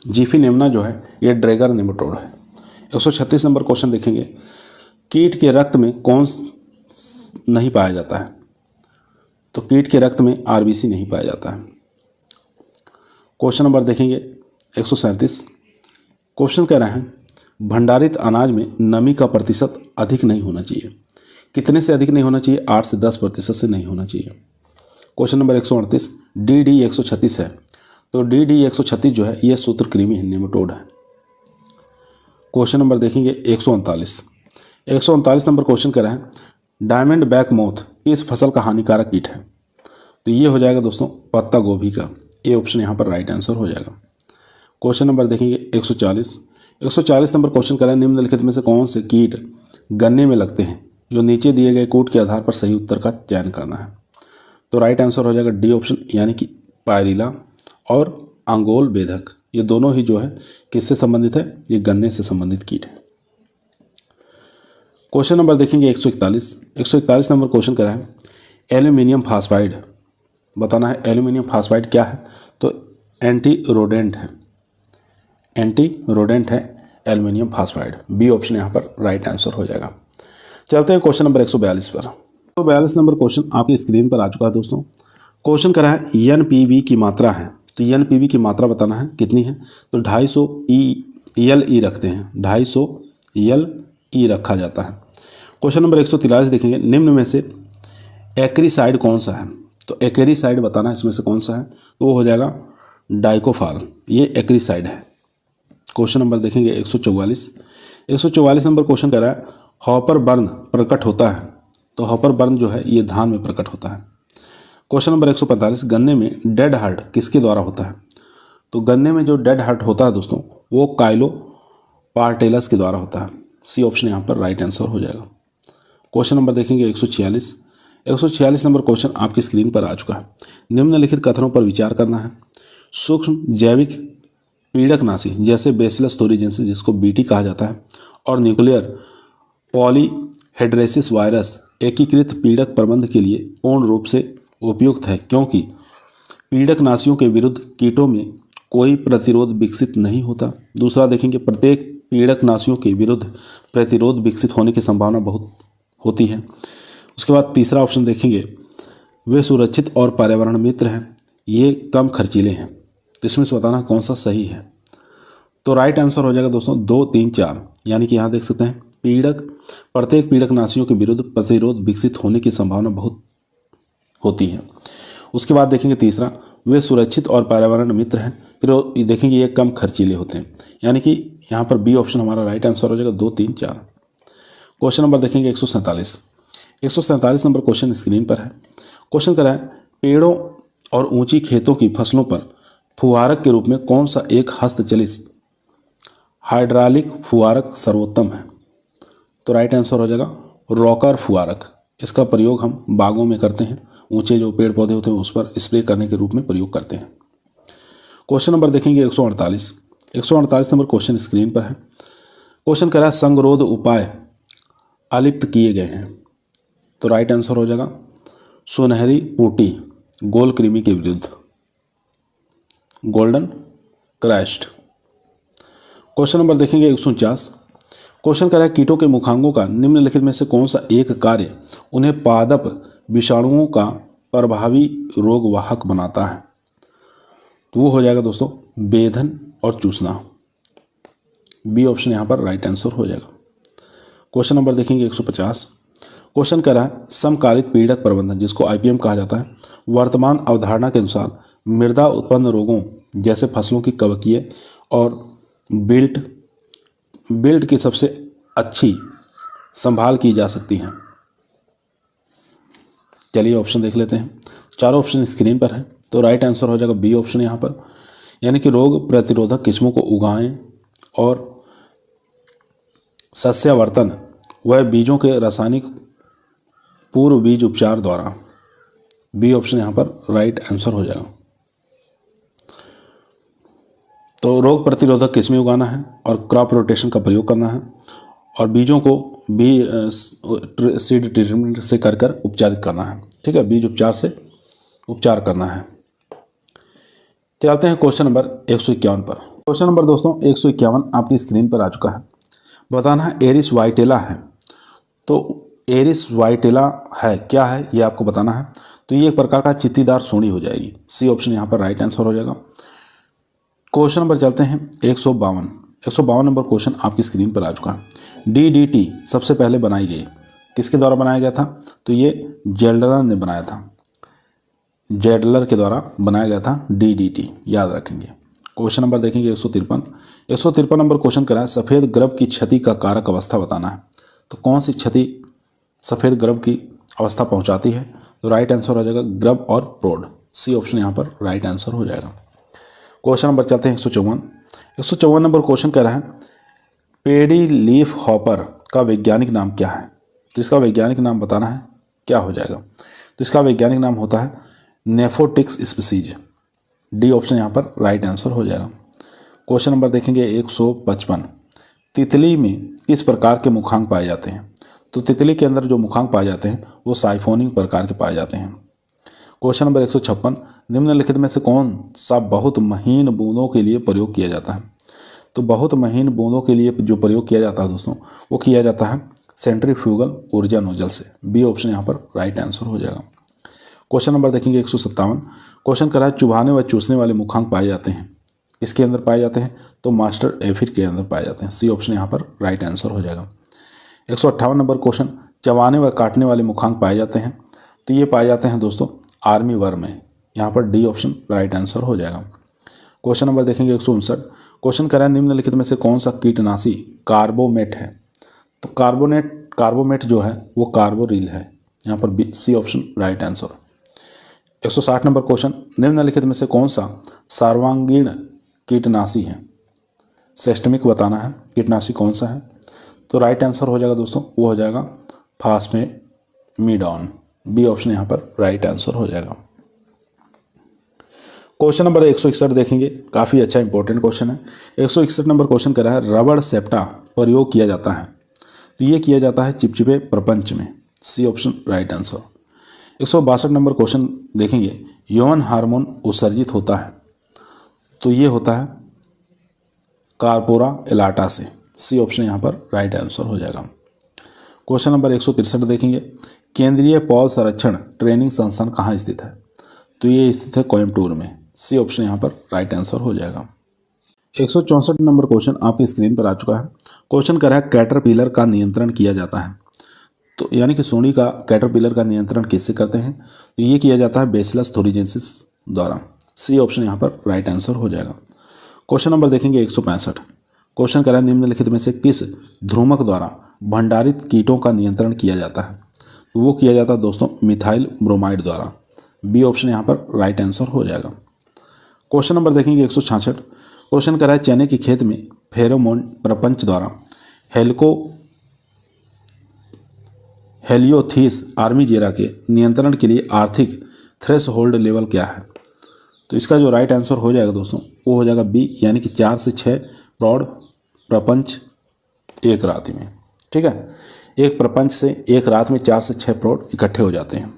जीफिनेमना जो है यह ड्रैगर नेमाटोड है। 136 नंबर क्वेश्चन देखेंगे कीट के रक्त में नहीं पाया जाता है, तो कीट के रक्त में आरबीसी नहीं पाया जाता है। क्वेश्चन नंबर देखेंगे 137। क्वेश्चन कह रहे हैं भंडारित अनाज में नमी का प्रतिशत अधिक नहीं होना चाहिए। कितने से अधिक नहीं होना चाहिए? 8 से 10% से नहीं होना चाहिए। Question number 138। DD 136 है, तो DD 136 जो है यह सूत्रकृमि नेमाटोड है। क्वेश्चन नंबर देखेंगे 139। 139 नंबर क्वेश्चन कर रहे हैं डायमंड बैक मोथ किस फसल का हानिकारक कीट है? तो ये हो जाएगा दोस्तों पत्ता गोभी का। ए ऑप्शन यहाँ पर राइट आंसर हो जाएगा। क्वेश्चन नंबर देखेंगे 140। 140 नंबर क्वेश्चन कर रहे हैं निम्नलिखित में से कौन से कीट गन्ने में लगते हैं? जो नीचे दिए गए कोड के आधार पर सही उत्तर का चयन करना है। तो राइट आंसर हो जाएगा डी ऑप्शन, यानी कि पायरिला और अंगोल बेधक, ये दोनों ही जो है किससे संबंधित है? ये गन्ने से संबंधित कीट है। क्वेश्चन नंबर देखेंगे 141। 141 नंबर क्वेश्चन करा है एल्यूमिनियम फास्फाइड, बताना है एल्यूमिनियम फास्फाइड क्या है? तो एंटी रोडेंट है, एंटी रोडेंट है एल्यूमिनियम फास्फाइड। बी ऑप्शन यहाँ पर राइट आंसर हो जाएगा। चलते हैं क्वेश्चन नंबर 142 पर। 142 नंबर क्वेश्चन आपकी स्क्रीन पर आ चुका है दोस्तों। क्वेश्चन करा है NPV की मात्रा है, तो NPV की मात्रा बताना है कितनी है? तो 250 LE रखते हैं, 250 LE रखा जाता है। क्वेश्चन नंबर 143 देखेंगे निम्न में से एक्रीसाइड कौन सा है? तो एक्रीसाइड बताना है इसमें से कौन सा है, तो वो हो जाएगा डाइकोफाल, ये एक्रीसाइड है। क्वेश्चन नंबर देखेंगे 144। 144 नंबर क्वेश्चन कह रहा है हॉपर बर्न प्रकट होता है, तो हॉपर बर्न जो है ये धान में प्रकट होता है। क्वेश्चन नंबर 145 गन्ने में डेड हार्ट किसके द्वारा होता है? तो गन्ने में जो डेड हार्ट होता है दोस्तों वो काइलोपार्टेलस के द्वारा होता है। सी ऑप्शन यहाँ पर राइट आंसर हो जाएगा। क्वेश्चन नंबर देखेंगे 146। 146 नंबर क्वेश्चन आपकी स्क्रीन पर आ चुका है। निम्नलिखित कथनों पर विचार करना है। सूक्ष्म जैविक पीड़कनाशी जैसे बेसिलस थोरिजेंसिस जिसको बीटी कहा जाता है और न्यूक्लियर पॉलीहेड्रेसिस वायरस एकीकृत पीड़क प्रबंध के लिए पूर्ण रूप से उपयुक्त है, क्योंकि पीड़कनाशियों के विरुद्ध कीटों में कोई प्रतिरोध विकसित नहीं होता। दूसरा देखेंगे प्रत्येक पीड़कनाशियों के विरुद्ध प्रतिरोध विकसित होने की संभावना बहुत होती है। उसके बाद तीसरा ऑप्शन देखेंगे वे सुरक्षित और पर्यावरण मित्र हैं, ये कम खर्चीले हैं। तो इसमें से बताना कौन सा सही है। तो राइट आंसर हो जाएगा दोस्तों 2, 3, 4, यानी कि यहाँ देख सकते हैं प्रत्येक पीड़कनाशियों के विरुद्ध प्रतिरोध विकसित होने की संभावना बहुत होती है। उसके बाद देखेंगे तीसरा वे सुरक्षित और पर्यावरण मित्र हैं, फिर देखेंगे ये कम खर्चीले होते हैं, यानी कि यहाँ पर बी ऑप्शन हमारा राइट आंसर हो जाएगा 2, 3, 4। क्वेश्चन नंबर देखेंगे 147। 147 नंबर क्वेश्चन स्क्रीन पर है। क्वेश्चन करा है पेड़ों और ऊंची खेतों की फसलों पर फुहारक के रूप में कौन सा एक हस्तचलित हाइड्रालिक फुहारक सर्वोत्तम है? तो राइट आंसर हो जाएगा रॉकर फुहारक। इसका प्रयोग हम बागों में करते हैं, ऊंचे जो पेड़ पौधे होते हैं उस पर स्प्रे करने के रूप में प्रयोग करते हैं। क्वेश्चन नंबर देखेंगे 148। 148 नंबर क्वेश्चन स्क्रीन पर है। क्वेश्चन कह रहा है संगरोध उपाय अलिप्त किए गए हैं, तो राइट आंसर हो जाएगा सुनहरी पूटी गोल कृमि के विरुद्ध, गोल्डन क्रैस्ट। क्वेश्चन नंबर देखेंगे 149। क्वेश्चन कह रहा है कीटों के मुखांगों का निम्नलिखित में से कौन सा एक कार्य उन्हें पादप विषाणुओं का प्रभावी रोगवाहक बनाता है? तो वो हो जाएगा दोस्तों बेधन और चूसना। बी ऑप्शन यहाँ पर राइट आंसर हो जाएगा। क्वेश्चन नंबर देखेंगे 150। क्वेश्चन कह रहा है समकालिक पीड़क प्रबंधन जिसको IPM कहा जाता है वर्तमान अवधारणा के अनुसार मृदा उत्पन्न रोगों जैसे फसलों की कवकीय और बिल्ट की सबसे अच्छी संभाल की जा सकती है। चलिए ऑप्शन देख लेते हैं। चारों ऑप्शन स्क्रीन पर है, तो राइट आंसर हो जाएगा बी ऑप्शन यहाँ पर, यानी कि रोग प्रतिरोधक किस्मों को उगाएं और सस्यावर्तन व बीजों के रासायनिक पूर्व बीज उपचार द्वारा। बी ऑप्शन यहाँ पर राइट आंसर हो जाएगा। तो रोग प्रतिरोधक किस्में उगाना है और क्रॉप रोटेशन का प्रयोग करना है और बीजों को भी सीड ट्रीटमेंट से कर उपचारित करना है। ठीक है, बीज उपचार से उपचार करना है। चलते हैं क्वेश्चन नंबर 151 पर। क्वेश्चन नंबर दोस्तों 151 आपकी स्क्रीन पर आ चुका है। बताना है एरिस वाइटेला है, तो एरिस वाइटेला है, क्या है ये आपको बताना है। तो ये एक प्रकार का चित्तीदार सूंडी हो जाएगी। सी ऑप्शन यहाँ पर राइट आंसर हो जाएगा। क्वेश्चन नंबर चलते हैं 152 नंबर क्वेश्चन आपकी स्क्रीन पर आ चुका है। DDT सबसे पहले बनाई गई, किसके द्वारा बनाया गया था? तो ये जेडलर ने बनाया था, जेडलर के द्वारा बनाया गया था DDT, याद रखेंगे। क्वेश्चन नंबर देखेंगे 153 नंबर क्वेश्चन करा है सफ़ेद ग्रब की क्षति का कारक अवस्था बताना है। तो कौन सी क्षति सफ़ेद ग्रब की अवस्था पहुंचाती है? तो राइट आंसर हो जाएगा ग्रब और प्रोड। सी ऑप्शन यहाँ पर राइट आंसर हो जाएगा। क्वेश्चन नंबर चलते हैं 154 नंबर क्वेश्चन कह रहा है पेडी लीफ हॉपर का वैज्ञानिक नाम क्या है? तो इसका वैज्ञानिक नाम बताना है, क्या हो जाएगा? तो इसका वैज्ञानिक नाम होता है नेफोटिक्स स्पीसीज। डी ऑप्शन यहाँ पर राइट आंसर हो जाएगा। क्वेश्चन नंबर देखेंगे 155 तितली में किस प्रकार के मुखांक पाए जाते हैं? तो तितली के अंदर जो मुखांक पाए जाते हैं वो साइफोनिक प्रकार के पाए जाते हैं। क्वेश्चन नंबर 156 निम्नलिखित में से कौन सा बहुत महीन बूंदों के लिए प्रयोग किया जाता है? तो बहुत महीन बूंदों के लिए जो प्रयोग किया जाता है दोस्तों, वो किया जाता है सेंट्रीफ्यूगल ऊर्जा नोजल से। बी ऑप्शन यहाँ पर राइट आंसर हो जाएगा। क्वेश्चन नंबर देखेंगे 157 क्वेश्चन करा है चुभाने व चूसने वाले मुखांक पाए जाते हैं, इसके अंदर पाए जाते हैं? तो मास्टर एफिड के अंदर पाए जाते हैं। सी ऑप्शन यहाँ पर राइट आंसर हो जाएगा। 158 नंबर क्वेश्चन चबाने व काटने वाले मुखांक पाए जाते हैं? तो ये पाए जाते हैं दोस्तों आर्मी वर्म में, यहाँ पर डी ऑप्शन राइट आंसर हो जाएगा। क्वेश्चन नंबर देखेंगे 159 क्वेश्चन करा है निम्नलिखित में से कौन सा कीटनाशी कार्बोमेट है? तो कार्बोमेट जो है वो कार्बोरिल है, यहाँ पर b c option right answer. 160 number question निम्नलिखित में से कौन सा सर्वांगीण कीटनाशी है? सिस्टमिक बताना है कीटनाशी कौन सा है। तो राइट आंसर हो जाएगा दोस्तों, वो हो जाएगा फास्फेमिडॉन। बी ऑप्शन यहाँ पर राइट आंसर हो जाएगा। क्वेश्चन नंबर 161 देखेंगे, काफ़ी अच्छा इंपॉर्टेंट क्वेश्चन है। 161 नंबर क्वेश्चन कह रहा है रबड़ सेप्टा प्रयोग किया जाता है? तो ये किया जाता है चिपचिपे प्रपंच में। C option right answer. 162 number question देखेंगे यौन हार्मोन उत्सर्जित होता है? तो ये होता है कार्पोरा एलाटा से। सी ऑप्शन यहाँ पर राइट आंसर हो जाएगा। क्वेश्चन नंबर 163 देखेंगे केंद्रीय पौध संरक्षण ट्रेनिंग संस्थान कहाँ स्थित है? तो ये स्थित है कोयम्बटूर में। सी ऑप्शन यहाँ पर राइट आंसर हो जाएगा। 164 नंबर क्वेश्चन आपकी स्क्रीन पर आ चुका है। क्वेश्चन कर रहा है कैटरपिलर का नियंत्रण किया जाता है? तो यानी कि सूंडी का कैटरपिलर का नियंत्रण किससे करते हैं? तो ये किया जाता है बेसिलस थोरिजेंसिस द्वारा। सी ऑप्शन यहाँ पर राइट आंसर हो जाएगा। क्वेश्चन नंबर देखेंगे 165 क्वेश्चन कर रहा है निम्नलिखित में से किस ध्रुमक द्वारा भंडारित कीटों का नियंत्रण किया जाता है? तो वो किया जाता है दोस्तों मिथाइल ब्रोमाइड द्वारा। बी ऑप्शन यहाँ पर राइट आंसर हो जाएगा। क्वेश्चन नंबर देखेंगे 166 क्वेश्चन कर रहा है चने के खेत में फेरोमोन प्रपंच द्वारा हेलियोथीस आर्मीजेरा के नियंत्रण के लिए आर्थिक थ्रेशहोल्ड लेवल क्या है? तो इसका जो राइट आंसर हो जाएगा दोस्तों वो हो जाएगा बी, यानी कि 4 से 6 प्रौढ़ प्रपंच एक रात में। ठीक है, एक प्रपंच से एक रात में 4 से 6 प्रौढ़ इकट्ठे हो जाते हैं।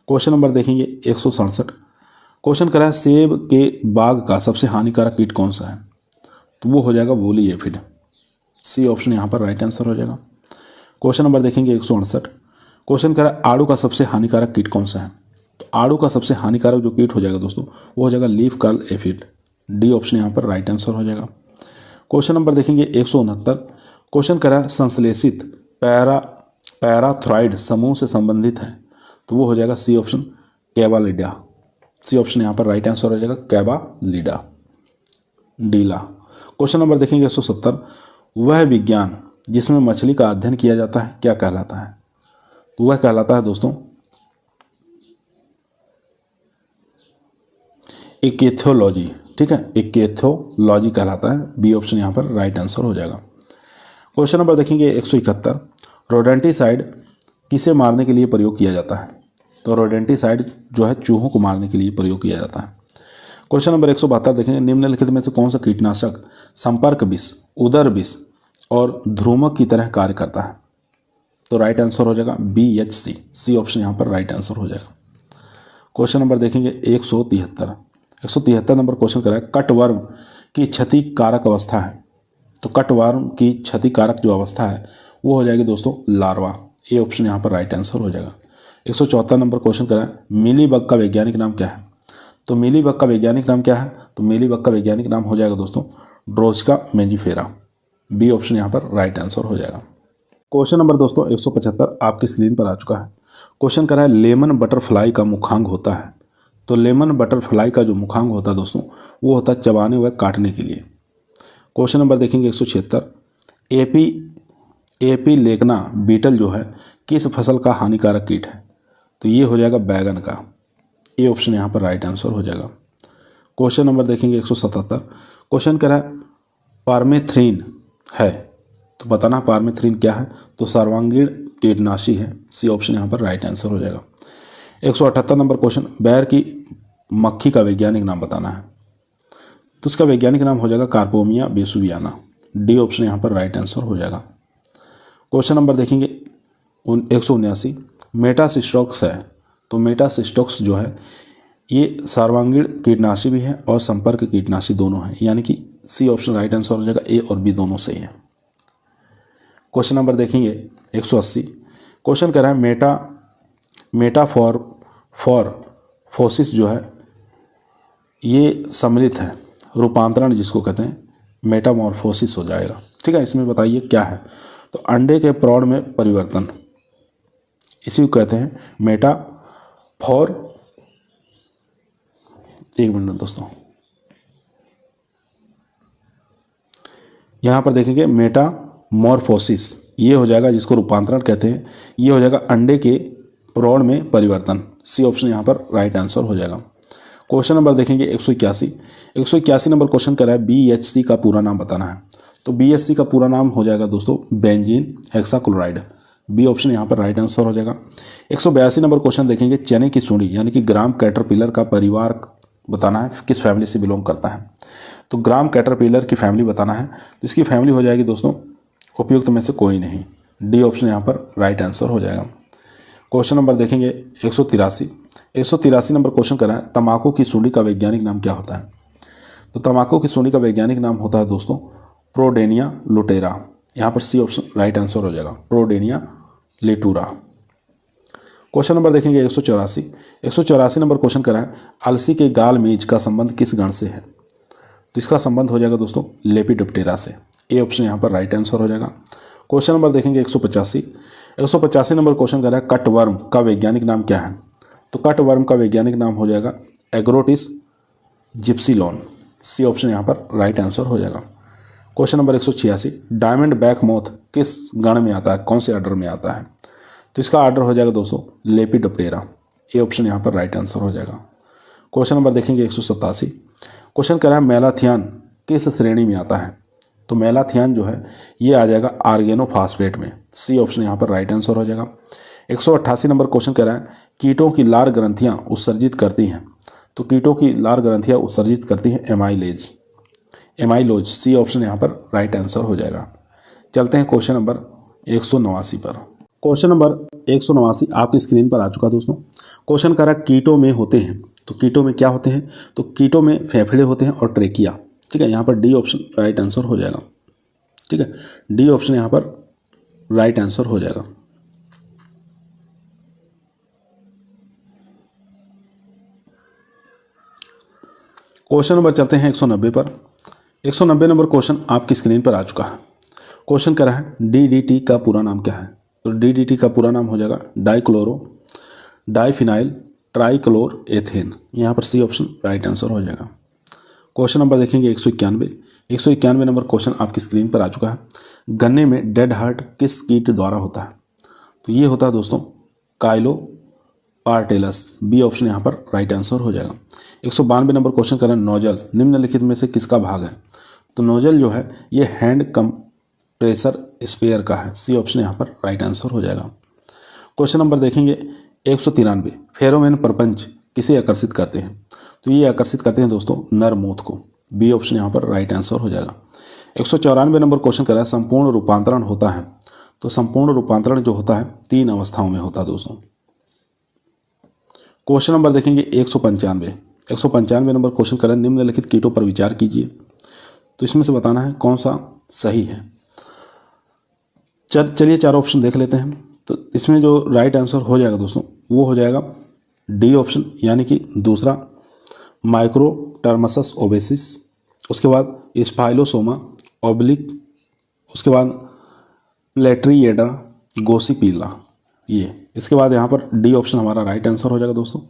क्वेश्चन नंबर देखेंगे 167 क्वेश्चन करा है सेब के बाग का सबसे हानिकारक कीट कौन सा है? तो वो हो जाएगा वूली एफिड। सी ऑप्शन यहाँ पर राइट आंसर हो जाएगा। क्वेश्चन नंबर देखेंगे 168 क्वेश्चन करा है आड़ू का सबसे हानिकारक कीट कौन सा है? तो आड़ू का सबसे हानिकारक जो कीट हो जाएगा दोस्तों वो हो जाएगा leaf curl aphid. D option यहाँ पर राइट आंसर हो जाएगा। क्वेश्चन नंबर देखेंगे 169 क्वेश्चन करा है संश्लेषित पैराथ्राइड समूह से संबंधित है? तो वो हो जाएगा सी ऑप्शन कैबालिडा। सी ऑप्शन यहाँ पर राइट आंसर हो जाएगा कैबालिडा डीला। क्वेश्चन नंबर देखेंगे 170 वह विज्ञान जिसमें मछली का अध्ययन किया जाता है क्या कहलाता है? तो वह कहलाता है दोस्तों इकेथोलॉजी। ठीक है, इकेथोलॉजी कहलाता है। बी ऑप्शन यहाँ पर राइट आंसर हो जाएगा। क्वेश्चन नंबर देखेंगे 171 रोडेंटिसाइड किसे मारने के लिए प्रयोग किया जाता है? तो रोडेंटिसाइड जो है चूहों को मारने के लिए प्रयोग किया जाता है। क्वेश्चन नंबर 172 देखेंगे निम्नलिखित में से कौन सा कीटनाशक संपर्क विष, उदर विष और ध्रुमक की तरह कार्य करता है? तो राइट आंसर हो जाएगा BHC। सी ऑप्शन यहाँ पर राइट आंसर हो जाएगा। क्वेश्चन नंबर देखेंगे 173 नंबर क्वेश्चन करा है कटवर्म की क्षतिकारक अवस्था है? तो कटवर्म की क्षतिकारक जो अवस्था है वो हो जाएगी दोस्तों लार्वा। ए ऑप्शन यहाँ पर राइट आंसर हो जाएगा। 174 नंबर क्वेश्चन करें, मीलीबग का वैज्ञानिक नाम क्या है? तो मीलीबग का वैज्ञानिक नाम क्या है? तो मीलीबग का वैज्ञानिक नाम हो जाएगा दोस्तों ड्रोजका मेंजिफेरा। बी ऑप्शन यहाँ पर राइट आंसर हो जाएगा। क्वेश्चन नंबर दोस्तों 175 आपकी स्क्रीन पर आ चुका है। क्वेश्चन करा है लेमन बटरफ्लाई का मुखांग होता है। तो लेमन बटरफ्लाई का जो मुखांग होता है दोस्तों वो होता है चबाने व काटने के लिए। क्वेश्चन नंबर देखेंगे 176, एपी लेगना बीटल जो है किस फसल का हानिकारक कीट है? तो ये हो जाएगा बैगन का। ए ऑप्शन यहाँ पर राइट आंसर हो जाएगा। क्वेश्चन नंबर देखेंगे 177, क्वेश्चन करा है पारमेथ्रिन है, तो बताना पारमेथ्रिन क्या है? तो सर्वांगीण कीटनाशी है। सी ऑप्शन यहाँ पर राइट आंसर हो जाएगा। 178 नंबर क्वेश्चन, बैर की मक्खी का वैज्ञानिक नाम बताना है। तो इसका वैज्ञानिक नाम हो जाएगा कार्पोमिया वेसुवियाना। डी ऑप्शन यहाँ पर राइट आंसर हो जाएगा। क्वेश्चन नंबर देखेंगे 179, मेटासिस्टोक्स है। तो मेटासिस्टोक्स जो है ये सर्वांगीण कीटनाशी भी है और संपर्क कीटनाशी दोनों है, यानी कि सी ऑप्शन राइट आंसर हो जाएगा। ए और बी दोनों सही है। क्वेश्चन नंबर देखेंगे 180, क्वेश्चन कह रहा है मेटाफॉरफोसिस जो है ये सम्मिलित है, रूपांतरण जिसको कहते हैं मेटामॉर्फोसिस हो जाएगा। ठीक है, इसमें बताइए क्या है? तो अंडे के प्रौढ़ में परिवर्तन, इसी को कहते हैं एक मिनट दोस्तों, यहाँ पर देखेंगे मेटामॉर्फोसिस, ये हो जाएगा जिसको रूपांतरण कहते हैं, ये हो जाएगा अंडे के प्रौढ़ में परिवर्तन। सी ऑप्शन यहाँ पर राइट आंसर हो जाएगा। क्वेश्चन नंबर देखेंगे 181 नंबर क्वेश्चन कर रहा है BHC का पूरा नाम बताना है। तो BHC का पूरा नाम हो जाएगा दोस्तों बेंजीन हेक्साक्लोराइड। बी ऑप्शन यहाँ पर राइट आंसर हो जाएगा। 182 नंबर क्वेश्चन देखेंगे चने की सुंडी यानी कि ग्राम कैटरपिलर का परिवार बताना है, किस फैमिली से बिलोंग करता है? तो ग्राम कैटरपिलर की फैमिली बताना है, तो इसकी फैमिली हो जाएगी दोस्तों उपयुक्त में से कोई नहीं। डी ऑप्शन यहाँ पर राइट आंसर हो जाएगा। क्वेश्चन नंबर देखेंगे 183 नंबर क्वेश्चन करा है तम्बाकू की सुंडी का वैज्ञानिक नाम क्या होता है? तो तम्बाकू की सुंडी का वैज्ञानिक नाम होता है दोस्तों प्रोडेनिया लुटेरा। यहाँ पर सी ऑप्शन राइट आंसर हो जाएगा, प्रोडेनिया लेटूरा। क्वेश्चन नंबर देखेंगे 184 नंबर क्वेश्चन करा है अलसी के गाल मेज का संबंध किस गण से है? तो इसका संबंध हो जाएगा दोस्तों लेपिडोप्टेरा से। ए ऑप्शन यहाँ पर राइट आंसर हो जाएगा। क्वेश्चन नंबर देखेंगे 185 नंबर क्वेश्चन कर रहा है कटवर्म का वैज्ञानिक नाम क्या है? तो कटवर्म का वैज्ञानिक नाम हो जाएगा एग्रोटिस जिप्सिलॉन। सी ऑप्शन यहाँ पर राइट आंसर हो जाएगा। Question number 186 diamond back moth किस गण में आता है, कौन से ऑर्डर में आता है? तो इसका ऑर्डर हो जाएगा दोस्तों लेपिडोप्टेरा। ए ऑप्शन यहाँ पर राइट आंसर हो जाएगा। क्वेश्चन नंबर देखेंगे 187 क्वेश्चन कर रहा है मेलाथियान किस श्रेणी में आता है? तो मेलाथियान जो है ये आ जाएगा आर्गेनोफॉस्फेट में। सी ऑप्शन यहाँ पर राइट आंसर हो जाएगा। 188 नंबर क्वेश्चन कह रहा है कीटों की लार ग्रंथियाँ उत्सर्जित करती हैं। तो कीटों की लार ग्रंथियाँ उत्सर्जित करती हैं एमाइलोज। सी ऑप्शन यहाँ पर राइट आंसर हो जाएगा। चलते हैं क्वेश्चन नंबर 189 पर। क्वेश्चन नंबर 189 आपकी स्क्रीन पर आ चुका दोस्तों। क्वेश्चन कह रहा है कीटों में होते हैं, तो कीटों में क्या होते हैं? तो कीटों में फेफड़े होते हैं और ट्रेकिया। ठीक है, यहाँ पर डी ऑप्शन राइट आंसर हो जाएगा। ठीक है, डी ऑप्शन यहाँ पर राइट आंसर हो जाएगा। क्वेश्चन नंबर चलते हैं 190 पर। 190 नंबर क्वेश्चन आपकी स्क्रीन पर आ चुका है। क्वेश्चन कह रहा है DDT का पूरा नाम क्या है? तो DDT का पूरा नाम हो जाएगा डाइफिनाइल ट्राइक्लोर एथेन। यहाँ पर सी ऑप्शन राइट आंसर हो जाएगा। क्वेश्चन नंबर देखेंगे 191 नंबर क्वेश्चन आपकी स्क्रीन पर आ चुका है। गन्ने में डेड हार्ट किस कीट द्वारा होता है? तो ये होता है दोस्तों काइलोपार्टेलस। बी ऑप्शन यहाँ पर राइट आंसर हो जाएगा। 192 नंबर क्वेश्चन करें नोजल निम्नलिखित में से किसका भाग है? तो नोजल जो है ये हैंड कंप्रेसर स्पेयर का है। सी ऑप्शन यहाँ पर राइट आंसर हो जाएगा। क्वेश्चन नंबर देखेंगे 193 फेरोमोन प्रपंच किसे आकर्षित करते हैं? तो ये आकर्षित करते हैं दोस्तों नर मोथ को। बी ऑप्शन यहाँ पर राइट आंसर हो जाएगा। 194 नंबर क्वेश्चन कर रहा है संपूर्ण रूपांतरण होता है। तो संपूर्ण रूपांतरण जो होता है 3 अवस्थाओं में होता है दोस्तों। क्वेश्चन नंबर देखेंगे 195 नंबर क्वेश्चन कर रहा है निम्नलिखित कीटों पर विचार कीजिए। तो इसमें से बताना है कौन सा सही है। चलिए 4 ऑप्शन देख लेते हैं। तो इसमें जो राइट आंसर हो जाएगा दोस्तों वो हो जाएगा डी ऑप्शन, यानी कि दूसरा माइक्रोटर्मसस ओबेसिस, उसके बाद स्पाइलोसोमा ओब्लिक, उसके बाद प्लेट्रिएडा गोसिपिला, ये इसके बाद यहाँ पर डी ऑप्शन हमारा राइट आंसर हो जाएगा दोस्तों।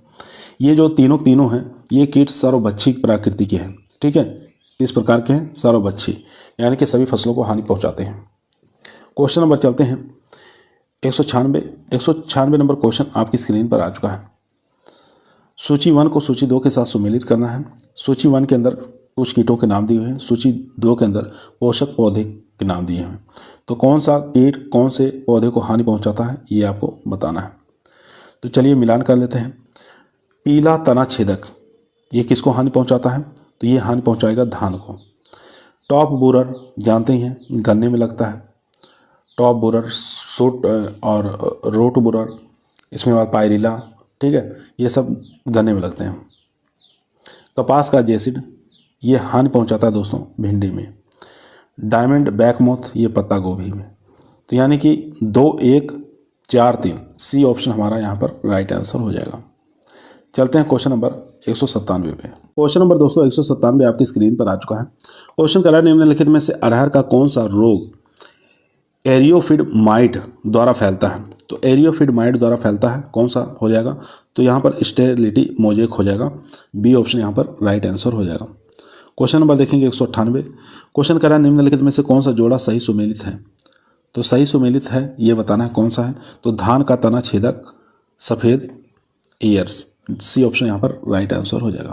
ये जो तीनों हैं ये कीट सर्वभक्षी प्रकृति के हैं, ठीक है। इस प्रकार के हैं सर्वभक्षी, यानी कि सभी फसलों को हानि पहुंचाते हैं। क्वेश्चन नंबर चलते हैं 196 नंबर क्वेश्चन आपकी स्क्रीन पर आ चुका है। सूची 1 को सूची 2 के साथ सुमेलित करना है। सूची 1 के अंदर कुछ कीटों के नाम दिए हुए हैं, सूची 2 के अंदर पोषक पौधे के नाम दिए हुए हैं। तो कौन सा कीट कौन से पौधे को हानि पहुंचाता है ये आपको बताना है। तो चलिए मिलान कर लेते हैं। पीला तना छेदक ये किसको हानि पहुंचाता है? तो ये हानि पहुंचाएगा धान को। टॉप बोरर जानते ही हैं गन्ने में लगता है, टॉप बोरर, सूट और रोट बोरर, इसमें बाद पायरिला, ठीक है, ये सब गन्ने में लगते हैं। कपास का जेसिड ये हानि पहुंचाता है दोस्तों भिंडी में। डायमंड बैकमोथ ये पत्ता गोभी में। तो यानी कि 2, 1, 4, 3 सी ऑप्शन हमारा यहाँ पर राइट आंसर हो जाएगा। चलते हैं क्वेश्चन नंबर 197 पे। क्वेश्चन नंबर दोस्तों 197 आपकी स्क्रीन पर आ चुका है। क्वेश्चन कह रहा है निम्नलिखित में से अरहर का कौन सा रोग एरियोफिड माइट द्वारा फैलता है? तो एरियोफिड माइट द्वारा फैलता है, कौन सा हो जाएगा? तो यहाँ पर स्टेरिलिटी मोजेक हो जाएगा। बी ऑप्शन यहाँ पर राइट आंसर हो जाएगा। क्वेश्चन नंबर देखेंगे 198। क्वेश्चन कह रहा है निम्नलिखित में से कौन सा जोड़ा सही सुमेलित है? तो सही सुमेलित है ये बताना है कौन सा है। तो धान का तना छेदक सफ़ेद ईयर्स, सी ऑप्शन यहाँ पर राइट आंसर हो जाएगा।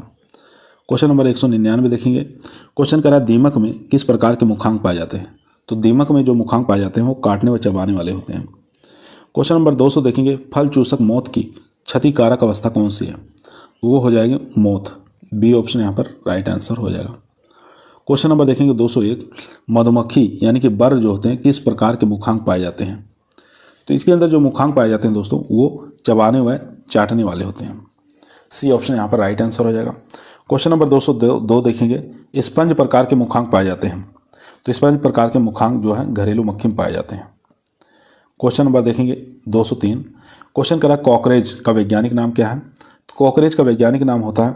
क्वेश्चन नंबर 199 देखेंगे। क्वेश्चन कह रहा है दीमक में किस प्रकार के मुखांक पाए जाते हैं? तो दीमक में जो मुखांक पाए जाते हैं वो काटने व चबाने वाले होते हैं। क्वेश्चन नंबर 200 देखेंगे। फल चूसक मौत की क्षतिकारक अवस्था कौन सी है? वो हो जाएगी मौत। बी ऑप्शन यहाँ पर राइट आंसर हो जाएगा। क्वेश्चन नंबर देखेंगे 201। मधुमक्खी यानी कि बर जो होते हैं किस प्रकार के मुखांक पाए जाते हैं? तो इसके अंदर जो मुखांक पाए जाते हैं दोस्तों वो चबाने व चाटने वाले होते हैं। सी ऑप्शन यहाँ पर राइट आंसर हो जाएगा। क्वेश्चन नंबर 202 देखेंगे। स्पंज प्रकार के मुखांक पाए जाते हैं। तो स्पंज प्रकार के मुखांक जो है घरेलू मक्खी में पाए जाते हैं। क्वेश्चन नंबर देखेंगे 203। क्वेश्चन करा कॉकरेज का वैज्ञानिक नाम क्या है? तो कॉकरेज का वैज्ञानिक नाम होता है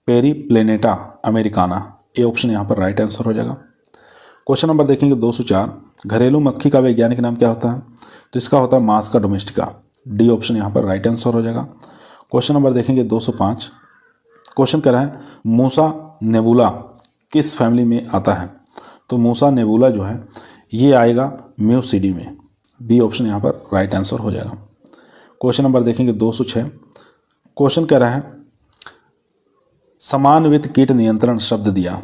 पेरीप्लेनेटा अमेरिकाना। ए ऑप्शन यहाँ पर राइट आंसर हो जाएगा। क्वेश्चन नंबर देखेंगे 204। घरेलू मक्खी का वैज्ञानिक नाम क्या होता है? तो इसका होता है मास्का डोमेस्टिका। डी ऑप्शन यहाँ पर राइट आंसर हो जाएगा। क्वेश्चन नंबर देखेंगे 205। क्वेश्चन कह रहा है मूसा नेबुला किस फैमिली में आता है? तो मूसा नेबुला जो है ये आएगा म्यूसिडी में। बी ऑप्शन यहाँ पर राइट आंसर हो जाएगा। क्वेश्चन नंबर देखेंगे 206। क्वेश्चन कह रहा है समन्वित कीट नियंत्रण शब्द दिया।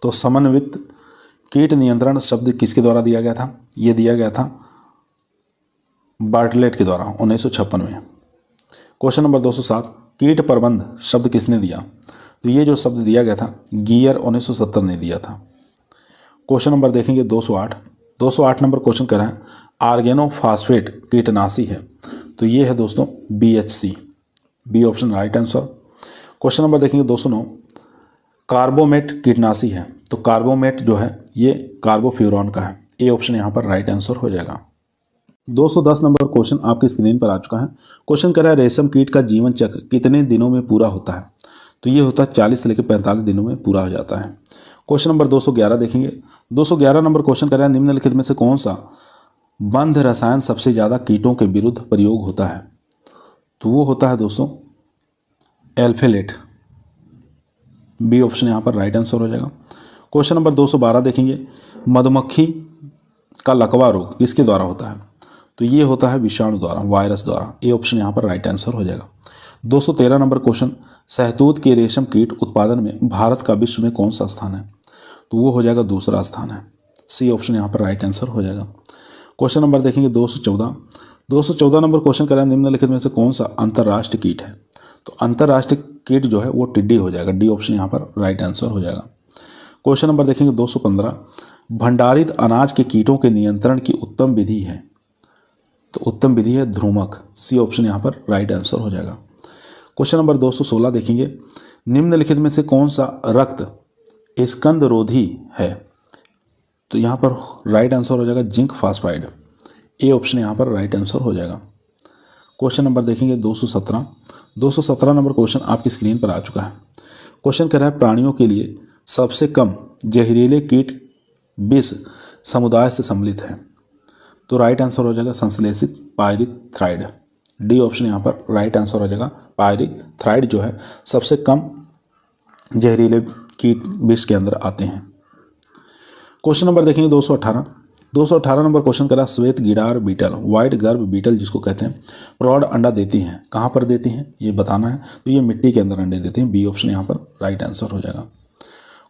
तो समन्वित कीट नियंत्रण शब्द किसके द्वारा दिया गया था? ये दिया गया था बार्टलेट के द्वारा 1956 में। Question number 207। कीट प्रबंध शब्द किसने दिया? तो ये जो शब्द दिया गया था गियर 1970 ने दिया था। क्वेश्चन नंबर देखेंगे 208। 208 नंबर क्वेश्चन कर रहे हैं आर्गेनोफॉस्फेट कीटनाशी है। तो ये है दोस्तों BHC। B option right answer. Question number देखेंगे 209। कार्बोमेट कीटनाशी है। तो कार्बोमेट जो है ये कार्बोफ्यूरॉन का है। ए ऑप्शन यहाँ पर राइट आंसर हो जाएगा। 210 नंबर क्वेश्चन आपकी स्क्रीन पर आ चुका है। क्वेश्चन कर रहा है रेशम कीट का जीवन चक्र कितने दिनों में पूरा होता है? तो ये होता है 40 से लेकर 45 दिनों में पूरा हो जाता है। क्वेश्चन नंबर 211 देखेंगे। 211 नंबर क्वेश्चन कर रहा है निम्नलिखित में से कौन सा बंध रसायन सबसे ज़्यादा कीटों के विरुद्ध प्रयोग होता है? तो वो होता है दोस्तों एल्फेलेट। बी ऑप्शन यहाँ पर राइट आंसर हो जाएगा। क्वेश्चन नंबर 212 देखेंगे। मधुमक्खी का लकवा रोग किसके द्वारा होता है? तो ये होता है विषाणु द्वारा, वायरस द्वारा। ए ऑप्शन यहाँ पर राइट आंसर हो जाएगा। 213 नंबर क्वेश्चन शहतूत के रेशम कीट उत्पादन में भारत का विश्व में कौन सा स्थान है? तो वो हो जाएगा दूसरा स्थान है। सी ऑप्शन यहाँ पर राइट आंसर हो जाएगा। क्वेश्चन नंबर देखेंगे 214। 214 नंबर क्वेश्चन कर रहा है निम्नलिखित में से कौन सा अंतर्राष्ट्रीय कीट है? तो अंतर्राष्ट्रीय कीट जो है वो टिड्डी हो जाएगा। डी ऑप्शन यहाँ पर राइट आंसर हो जाएगा। क्वेश्चन नंबर देखेंगे 215। भंडारित अनाज के कीटों के नियंत्रण की उत्तम विधि है। तो उत्तम विधि है ध्रुमक। सी ऑप्शन यहाँ पर राइट आंसर हो जाएगा। क्वेश्चन नंबर 216 देखेंगे। निम्नलिखित में से कौन सा रक्त स्कंदरोधी है? तो यहाँ पर राइट आंसर हो जाएगा जिंक फास्फाइड। ए ऑप्शन यहाँ पर राइट आंसर हो जाएगा। क्वेश्चन नंबर देखेंगे 217 नंबर क्वेश्चन आपकी स्क्रीन पर आ चुका है। क्वेश्चन कह रहा है प्राणियों के लिए सबसे कम जहरीले कीट विष समुदाय से सम्मिलित है। तो राइट आंसर हो जाएगा संश्लेषित पायरिथ्राइड। डी ऑप्शन यहाँ पर राइट आंसर हो जाएगा। पायरिथ्राइड जो है सबसे कम जहरीले कीट विष के अंदर आते हैं। क्वेश्चन नंबर देखेंगे 218 नंबर क्वेश्चन करा श्वेत गिडार बीटल, व्हाइट गर्भ बीटल जिसको कहते हैं, प्रौढ़ अंडा देती हैं। कहाँ पर देती हैं ये बताना है। तो ये मिट्टी के अंदर अंडे देते हैं। बी ऑप्शन यहाँ पर राइट आंसर हो जाएगा।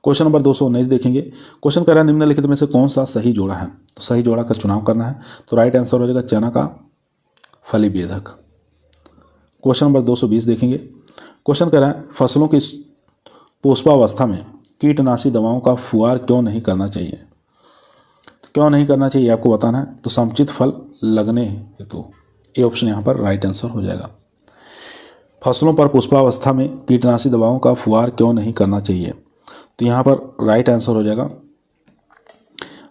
क्वेश्चन नंबर 219 देखेंगे। क्वेश्चन कह रहा है निम्नलिखित में से कौन सा सही जोड़ा है। तो सही जोड़ा का चुनाव करना है। तो राइट आंसर हो जाएगा चना का फलीभेदक। क्वेश्चन नंबर 220 देखेंगे। क्वेश्चन कह रहा है फसलों की पुष्पावस्था में कीटनाशी दवाओं का फुहार क्यों नहीं करना चाहिए। तो क्यों नहीं करना चाहिए आपको बताना है। तो समुचित फल लगने हेतु ए ऑप्शन यहाँ पर राइट आंसर हो जाएगा। फसलों पर पुष्पावस्था में कीटनाशी दवाओं का फुहार क्यों नहीं करना चाहिए। तो यहाँ पर राइट आंसर हो जाएगा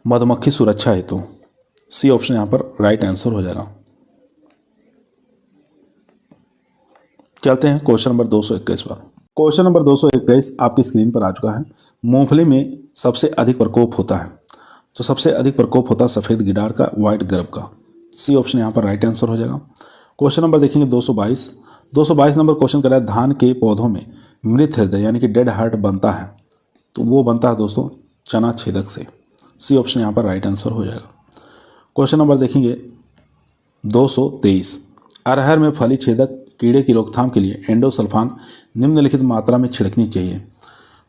मधुमक्खी सुरक्षा हेतु। सी ऑप्शन यहाँ पर राइट आंसर हो जाएगा। चलते हैं क्वेश्चन नंबर 221 पर। क्वेश्चन नंबर 221 आपकी स्क्रीन पर आ चुका है। मूंगफली में सबसे अधिक प्रकोप होता है। तो सबसे अधिक प्रकोप होता है सफ़ेद गिडार का, व्हाइट गर्भ का। सी ऑप्शन यहाँ पर राइट आंसर हो जाएगा। क्वेश्चन नंबर देखेंगे 222 नंबर क्वेश्चन कर रहा है धान के पौधों में मृत हृदय यानी कि डेड हार्ट बनता है। तो वो बनता है दोस्तों चना छेदक से। सी ऑप्शन यहाँ पर राइट आंसर हो जाएगा। क्वेश्चन नंबर देखेंगे 223 अरहर में फली छेदक कीड़े की रोकथाम के लिए एंडोसल्फान निम्नलिखित मात्रा में छिड़कनी चाहिए।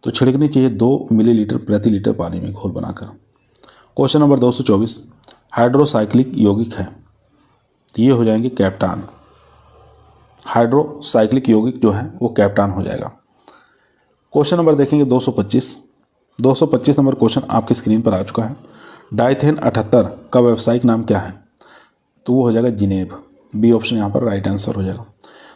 तो छिड़कनी चाहिए 2 मिलीलीटर प्रति लीटर पानी में घोल बनाकर। क्वेश्चन नंबर 224 हाइड्रोसाइक्लिक यौगिक है। तो ये हो जाएंगे कैप्टान। हाइड्रोसाइक्लिक यौगिक जो है वो कैप्टान हो जाएगा। क्वेश्चन नंबर देखेंगे 225 नंबर क्वेश्चन आपकी स्क्रीन पर आ चुका है। डाइथेन 78 का व्यावसायिक नाम क्या है। तो वो हो जाएगा जिनेब। बी ऑप्शन यहाँ पर राइट आंसर हो जाएगा।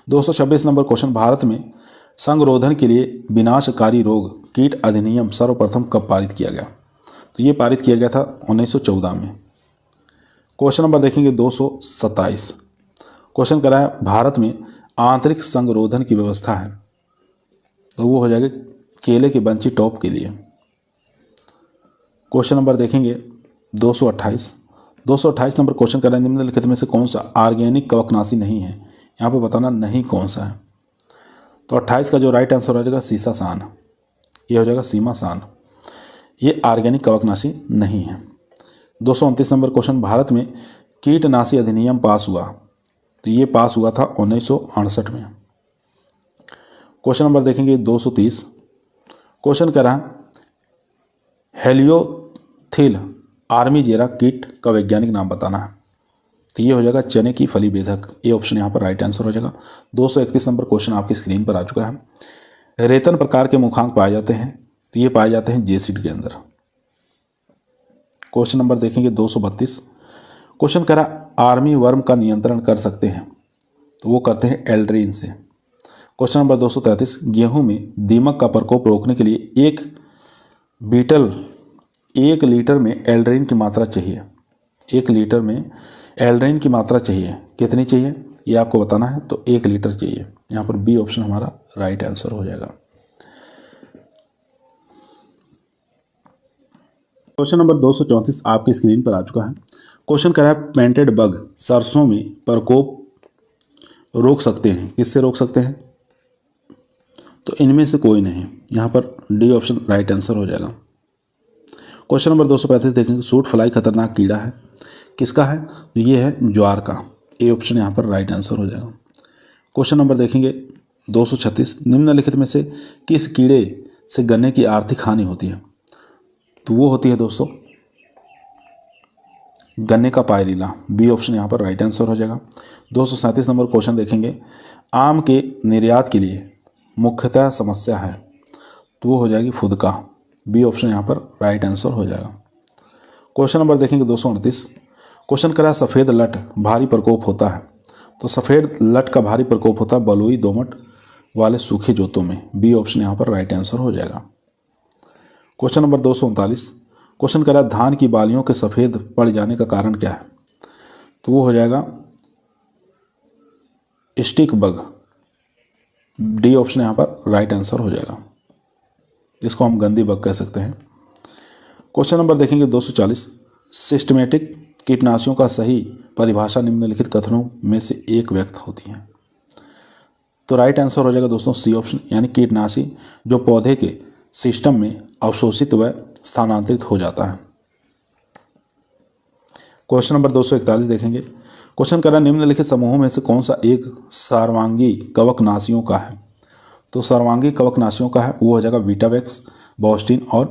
226 नंबर क्वेश्चन भारत में संगरोधन के लिए विनाशकारी रोग कीट अधिनियम सर्वप्रथम कब पारित किया गया। तो ये पारित किया गया था 1914 में। क्वेश्चन नंबर देखेंगे 227 क्वेश्चन करा है भारत में आंतरिक संगरोधन की व्यवस्था है। तो वो हो जाएगा केले के बंची टॉप के लिए। क्वेश्चन नंबर देखेंगे 228 नंबर क्वेश्चन कर रहे हैं निम्नलिखित में से कौन सा ऑर्गेनिक कवकनाशी नहीं है। यहाँ पे बताना नहीं कौन सा है। तो 28 का जो राइट आंसर हो जाएगा सीसासान। ये हो जाएगा सीमासान। ये ऑर्गेनिक कवकनाशी नहीं है। 229 नंबर क्वेश्चन भारत में कीटनाशी अधिनियम पास हुआ। तो ये पास हुआ था 1968 में। क्वेश्चन नंबर देखेंगे 230 क्वेश्चन कह रहा हेलियोथिल आर्मीजेरा कीट का वैज्ञानिक नाम बताना है। तो ये हो जाएगा चने की फली बेधक। ए ऑप्शन यहाँ पर राइट आंसर हो जाएगा। 231 नंबर क्वेश्चन आपकी स्क्रीन पर आ चुका है। रेतन प्रकार के मुखांक पाए जाते हैं। तो ये पाए जाते हैं जेसिड के अंदर। क्वेश्चन नंबर देखेंगे 232 क्वेश्चन कह रहा आर्मी वर्म का नियंत्रण कर सकते हैं। तो वो करते हैं एल्ड्रीन से। क्वेश्चन नंबर 233 गेहूं में दीमक का प्रकोप रोकने के लिए एक लीटर में एल्ड्रीन की मात्रा चाहिए। 1 लीटर में एल्ड्रीन की मात्रा चाहिए कितनी चाहिए ये आपको बताना है। तो 1 लीटर चाहिए। यहाँ पर बी ऑप्शन हमारा राइट आंसर हो जाएगा। क्वेश्चन नंबर 234 आपकी स्क्रीन पर आ चुका है। क्वेश्चन कह रहा है पेंटेड बग सरसों में प्रकोप रोक सकते हैं। किससे रोक सकते हैं। तो इनमें से कोई नहीं। यहाँ पर डी ऑप्शन राइट आंसर हो जाएगा। क्वेश्चन नंबर 235 देखेंगे सूट फ्लाई खतरनाक कीड़ा है। किसका है। तो ये है ज्वार का। ए ऑप्शन यहाँ पर राइट आंसर हो जाएगा। क्वेश्चन नंबर देखेंगे 236 निम्नलिखित में से किस कीड़े से गन्ने की आर्थिक हानि होती है। तो वो होती है दोस्तों गन्ने का पायरीला। बी ऑप्शन यहाँ पर राइट आंसर हो जाएगा। 237 नंबर क्वेश्चन देखेंगे आम के निर्यात के लिए मुख्यतः समस्या है। तो वो हो जाएगी फुदका। बी ऑप्शन यहाँ पर राइट आंसर हो जाएगा। क्वेश्चन नंबर देखेंगे 238 क्वेश्चन करा सफ़ेद लट भारी प्रकोप होता है। तो सफ़ेद लट का भारी प्रकोप होता है बलुई दोमट वाले सूखे जोतों में। बी ऑप्शन यहाँ पर राइट आंसर हो जाएगा। क्वेश्चन नंबर 239 क्वेश्चन करा धान की बालियों के सफ़ेद पड़ जाने का कारण क्या है। तो वो हो जाएगा स्टिक बग। डी ऑप्शन यहाँ पर राइट आंसर हो जाएगा। इसको हम गंदी बग कह सकते हैं। क्वेश्चन नंबर देखेंगे 240। सिस्टमेटिक कीटनाशियों का सही परिभाषा निम्नलिखित कथनों में से एक व्यक्त होती है। तो राइट आंसर हो जाएगा दोस्तों सी ऑप्शन, यानी कीटनाशी जो पौधे के सिस्टम में अवशोषित व स्थानांतरित हो जाता है। क्वेश्चन नंबर 241 देखेंगे। क्वेश्चन कर रहा है निम्नलिखित समूहों में से कौन सा एक सर्वांगी कवकनाशियों का है। तो सर्वांगी कवकनाशियों का है वो हो जाएगा वीटावैक्स, बॉस्टिन और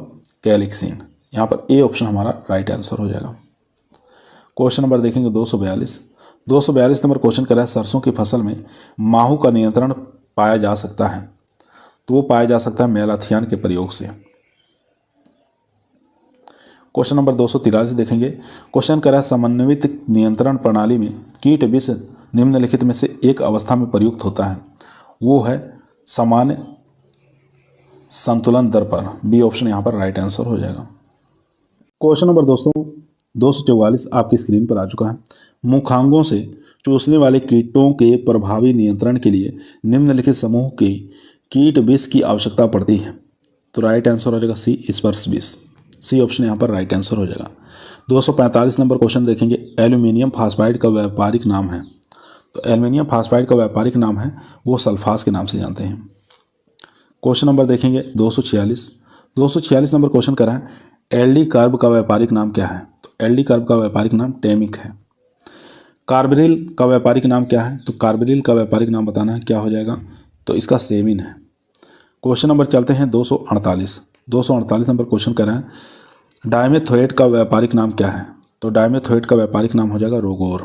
कैलिक्सिन। यहाँ पर ए ऑप्शन हमारा राइट आंसर हो जाएगा। क्वेश्चन नंबर देखेंगे 242 नंबर क्वेश्चन कर रहा है सरसों की फसल में माहू का नियंत्रण पाया जा सकता है। तो वो पाया जा सकता है मेलाथियान के प्रयोग से। क्वेश्चन नंबर 243 देखेंगे। क्वेश्चन कर रहा है समन्वित नियंत्रण प्रणाली में कीट विष निम्नलिखित में से एक अवस्था में प्रयुक्त होता है। वो है सामान्य संतुलन दर पर। बी ऑप्शन यहाँ पर राइट आंसर हो जाएगा। क्वेश्चन नंबर दोस्तों 244 आपकी स्क्रीन पर आ चुका है। मुखांगों से चूसने वाले कीटों के प्रभावी नियंत्रण के लिए निम्नलिखित समूह के कीट विष की आवश्यकता पड़ती है। तो राइट आंसर हो जाएगा सी स्पर्श विष। सी ऑप्शन यहाँ पर राइट आंसर हो जाएगा। 245 नंबर क्वेश्चन देखेंगे। एल्यूमिनियम फास्फाइड का व्यापारिक नाम है। तो एल्यूमिनियम फास्फाइड का व्यापारिक नाम है वो सल्फास के नाम से जानते हैं। क्वेश्चन नंबर देखेंगे 246 नंबर क्वेश्चन करा है एल्डी कार्ब का व्यापारिक नाम क्या है। तो एल्डी कार्ब का व्यापारिक नाम टेमिक है। कार्बरिल का व्यापारिक नाम क्या है। तो कार्बरिल का व्यापारिक नाम बताना है, क्या हो जाएगा। तो इसका सेमिन है। क्वेश्चन नंबर चलते हैं 248 नंबर क्वेश्चन कर रहे हैं डायमेथोएट का व्यापारिक नाम क्या है। तो डायमेथोएट का व्यापारिक नाम हो जाएगा रोगोर।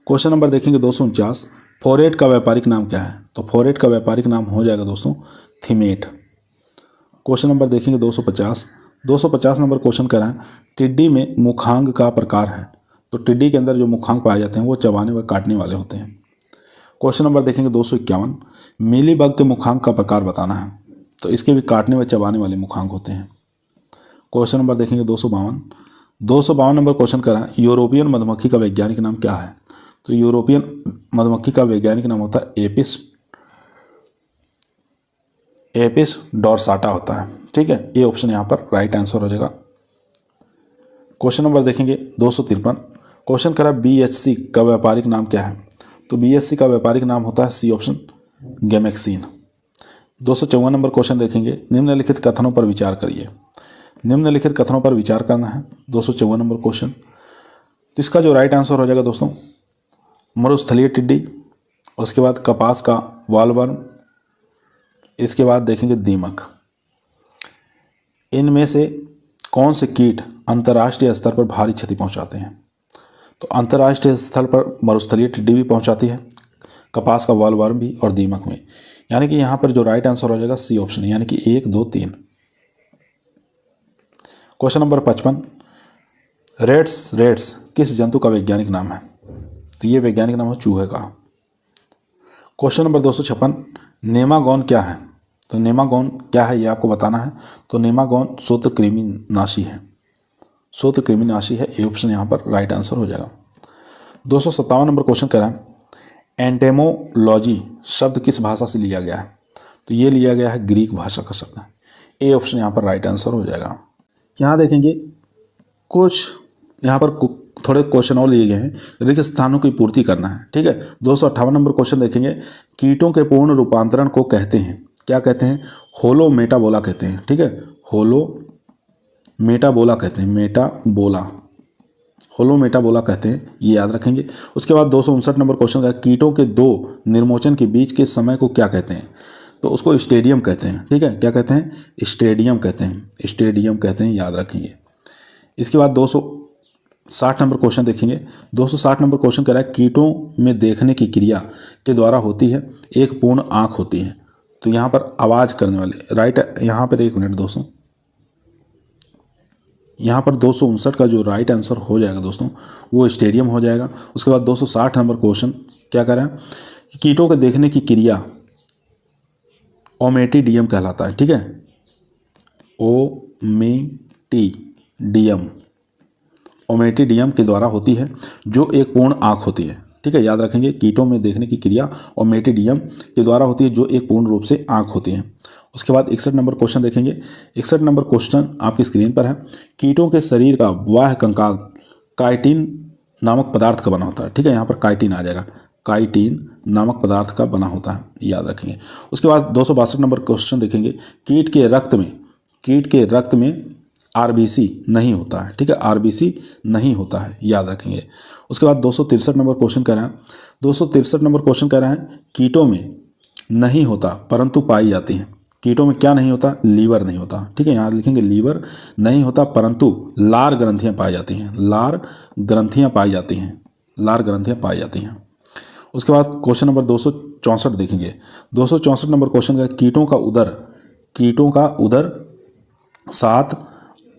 क्वेश्चन नंबर देखेंगे 249 फोरेट का व्यापारिक नाम क्या है। तो फोरेट का व्यापारिक नाम हो जाएगा दोस्तों थीमेट। क्वेश्चन नंबर देखेंगे 250 नंबर क्वेश्चन कर रहे हैं टिड्डी में मुखांग का प्रकार है। तो टिड्डी के अंदर जो मुखांग पाए जाते हैं वो चबाने व काटने वाले होते हैं। क्वेश्चन नंबर देखेंगे 251 मीलीबग के मुखांग का प्रकार बताना है। तो इसके भी काटने व चबाने वाले मुखांग होते हैं। क्वेश्चन नंबर देखेंगे 252 नंबर क्वेश्चन कर रहा है यूरोपियन मधुमक्खी का वैज्ञानिक नाम क्या है। तो यूरोपियन मधुमक्खी का वैज्ञानिक नाम होता है एपिस डोरसाटा होता है। ठीक है, ये ऑप्शन यहाँ पर राइट आंसर हो जाएगा। क्वेश्चन नंबर देखेंगे 253 क्वेश्चन करा बीएचसी का व्यापारिक नाम क्या है। तो बीएचसी का व्यापारिक नाम होता है C option gammexane. 254 number question देखेंगे निम्नलिखित कथनों पर विचार करिए। निम्नलिखित कथनों पर विचार करना है। 254 नंबर क्वेश्चन, तो इसका जो राइट आंसर हो जाएगा दोस्तों मरुस्थलीय टिड्डी, उसके बाद कपास का वॉलवर्म, इसके बाद देखेंगे दीमक। इनमें से कौन से कीट अंतर्राष्ट्रीय स्तर पर भारी क्षति पहुंचाते हैं। तो अंतर्राष्ट्रीय स्तर पर मरुस्थलीय टिड्डी भी पहुंचाती है, कपास का वॉलवर्म भी और दीमक में। यानी कि यहाँ पर जो राइट आंसर हो जाएगा सी ऑप्शन, यानी कि 1, 2, 3। क्वेश्चन नंबर 55 रेट्स किस जंतु का वैज्ञानिक नाम है। तो ये वैज्ञानिक नाम है चूहे का। क्वेश्चन नंबर 256 नेमागोन क्या है। तो नेमागोन क्या है ये आपको बताना है। तो नेमागोन सूत्रकृमिनाशी है। सूत्रकृमिनाशी है, ए ऑप्शन यहाँ पर राइट आंसर हो जाएगा। 257 नंबर क्वेश्चन करा एंटेमोलॉजी शब्द किस भाषा से लिया गया है। तो ये लिया गया है ग्रीक भाषा का शब्द है। ए ऑप्शन यहाँ पर राइट आंसर हो जाएगा। यहाँ देखेंगे कुछ यहाँ पर थोड़े क्वेश्चन और लिए गए हैं, रिक्त स्थानों की पूर्ति करना है। ठीक है, 258 नंबर क्वेश्चन देखेंगे कीटों के पूर्ण रूपांतरण को कहते हैं, क्या कहते हैं, होलो मेटाबोला कहते हैं। ठीक है, होलो मेटाबोला कहते हैं, होलो मेटाबोला कहते हैं, ये याद रखेंगे। उसके बाद 259 नंबर क्वेश्चन का कीटों के दो निर्मोचन के बीच के समय को क्या कहते हैं। तो उसको स्टेडियम कहते हैं। ठीक है, क्या कहते हैं, स्टेडियम कहते हैं, याद रखेंगे। इसके बाद 260 नंबर क्वेश्चन देखेंगे। 260 नंबर क्वेश्चन कह रहा है कीटों में देखने की क्रिया के द्वारा होती है एक पूर्ण आँख होती है। तो यहाँ पर आवाज़ करने वाले राइट, यहाँ पर 1 मिनट दोस्तों, यहाँ पर 259 का जो राइट आंसर हो जाएगा दोस्तों वो स्टेडियम हो जाएगा। उसके बाद 260 नंबर क्वेश्चन क्या कह रहा है, कीटों के देखने की क्रिया ओमेटिडियम कहलाता है। ठीक है, ओमेटिडियम के द्वारा होती है। जो एक पूर्ण आँख होती है। ठीक है, याद रखेंगे, कीटों में देखने की क्रिया ओमेटिडियम के द्वारा होती है जो एक पूर्ण रूप से आँख होती है। उसके बाद 61 नंबर क्वेश्चन देखेंगे। 61 नंबर क्वेश्चन आपकी स्क्रीन पर है। कीटों के शरीर का बाह्य कंकाल काइटिन नामक पदार्थ का बना होता है। ठीक है, यहाँ पर काइटिन आ जाएगा, काइटिन नामक पदार्थ का बना होता है, याद रखेंगे। उसके बाद 262 नंबर क्वेश्चन देखेंगे। कीट के रक्त में आरबीसी नहीं होता है। ठीक है, आरबीसी नहीं होता है, याद रखेंगे। उसके बाद 263 नंबर क्वेश्चन कह रहे हैं। 263 नंबर क्वेश्चन कह रहे हैं कीटों में नहीं होता परंतु पाई जाती हैं। कीटों में क्या नहीं होता? लीवर नहीं होता। ठीक है, यहाँ लिखेंगे लीवर नहीं होता परंतु लार ग्रंथियाँ पाई जाती हैं, लार ग्रंथियाँ पाई जाती हैं, लार ग्रंथियाँ पाई जाती हैं। उसके बाद क्वेश्चन नंबर 264 देखेंगे। 264 नंबर क्वेश्चन का कीटों का उदर 7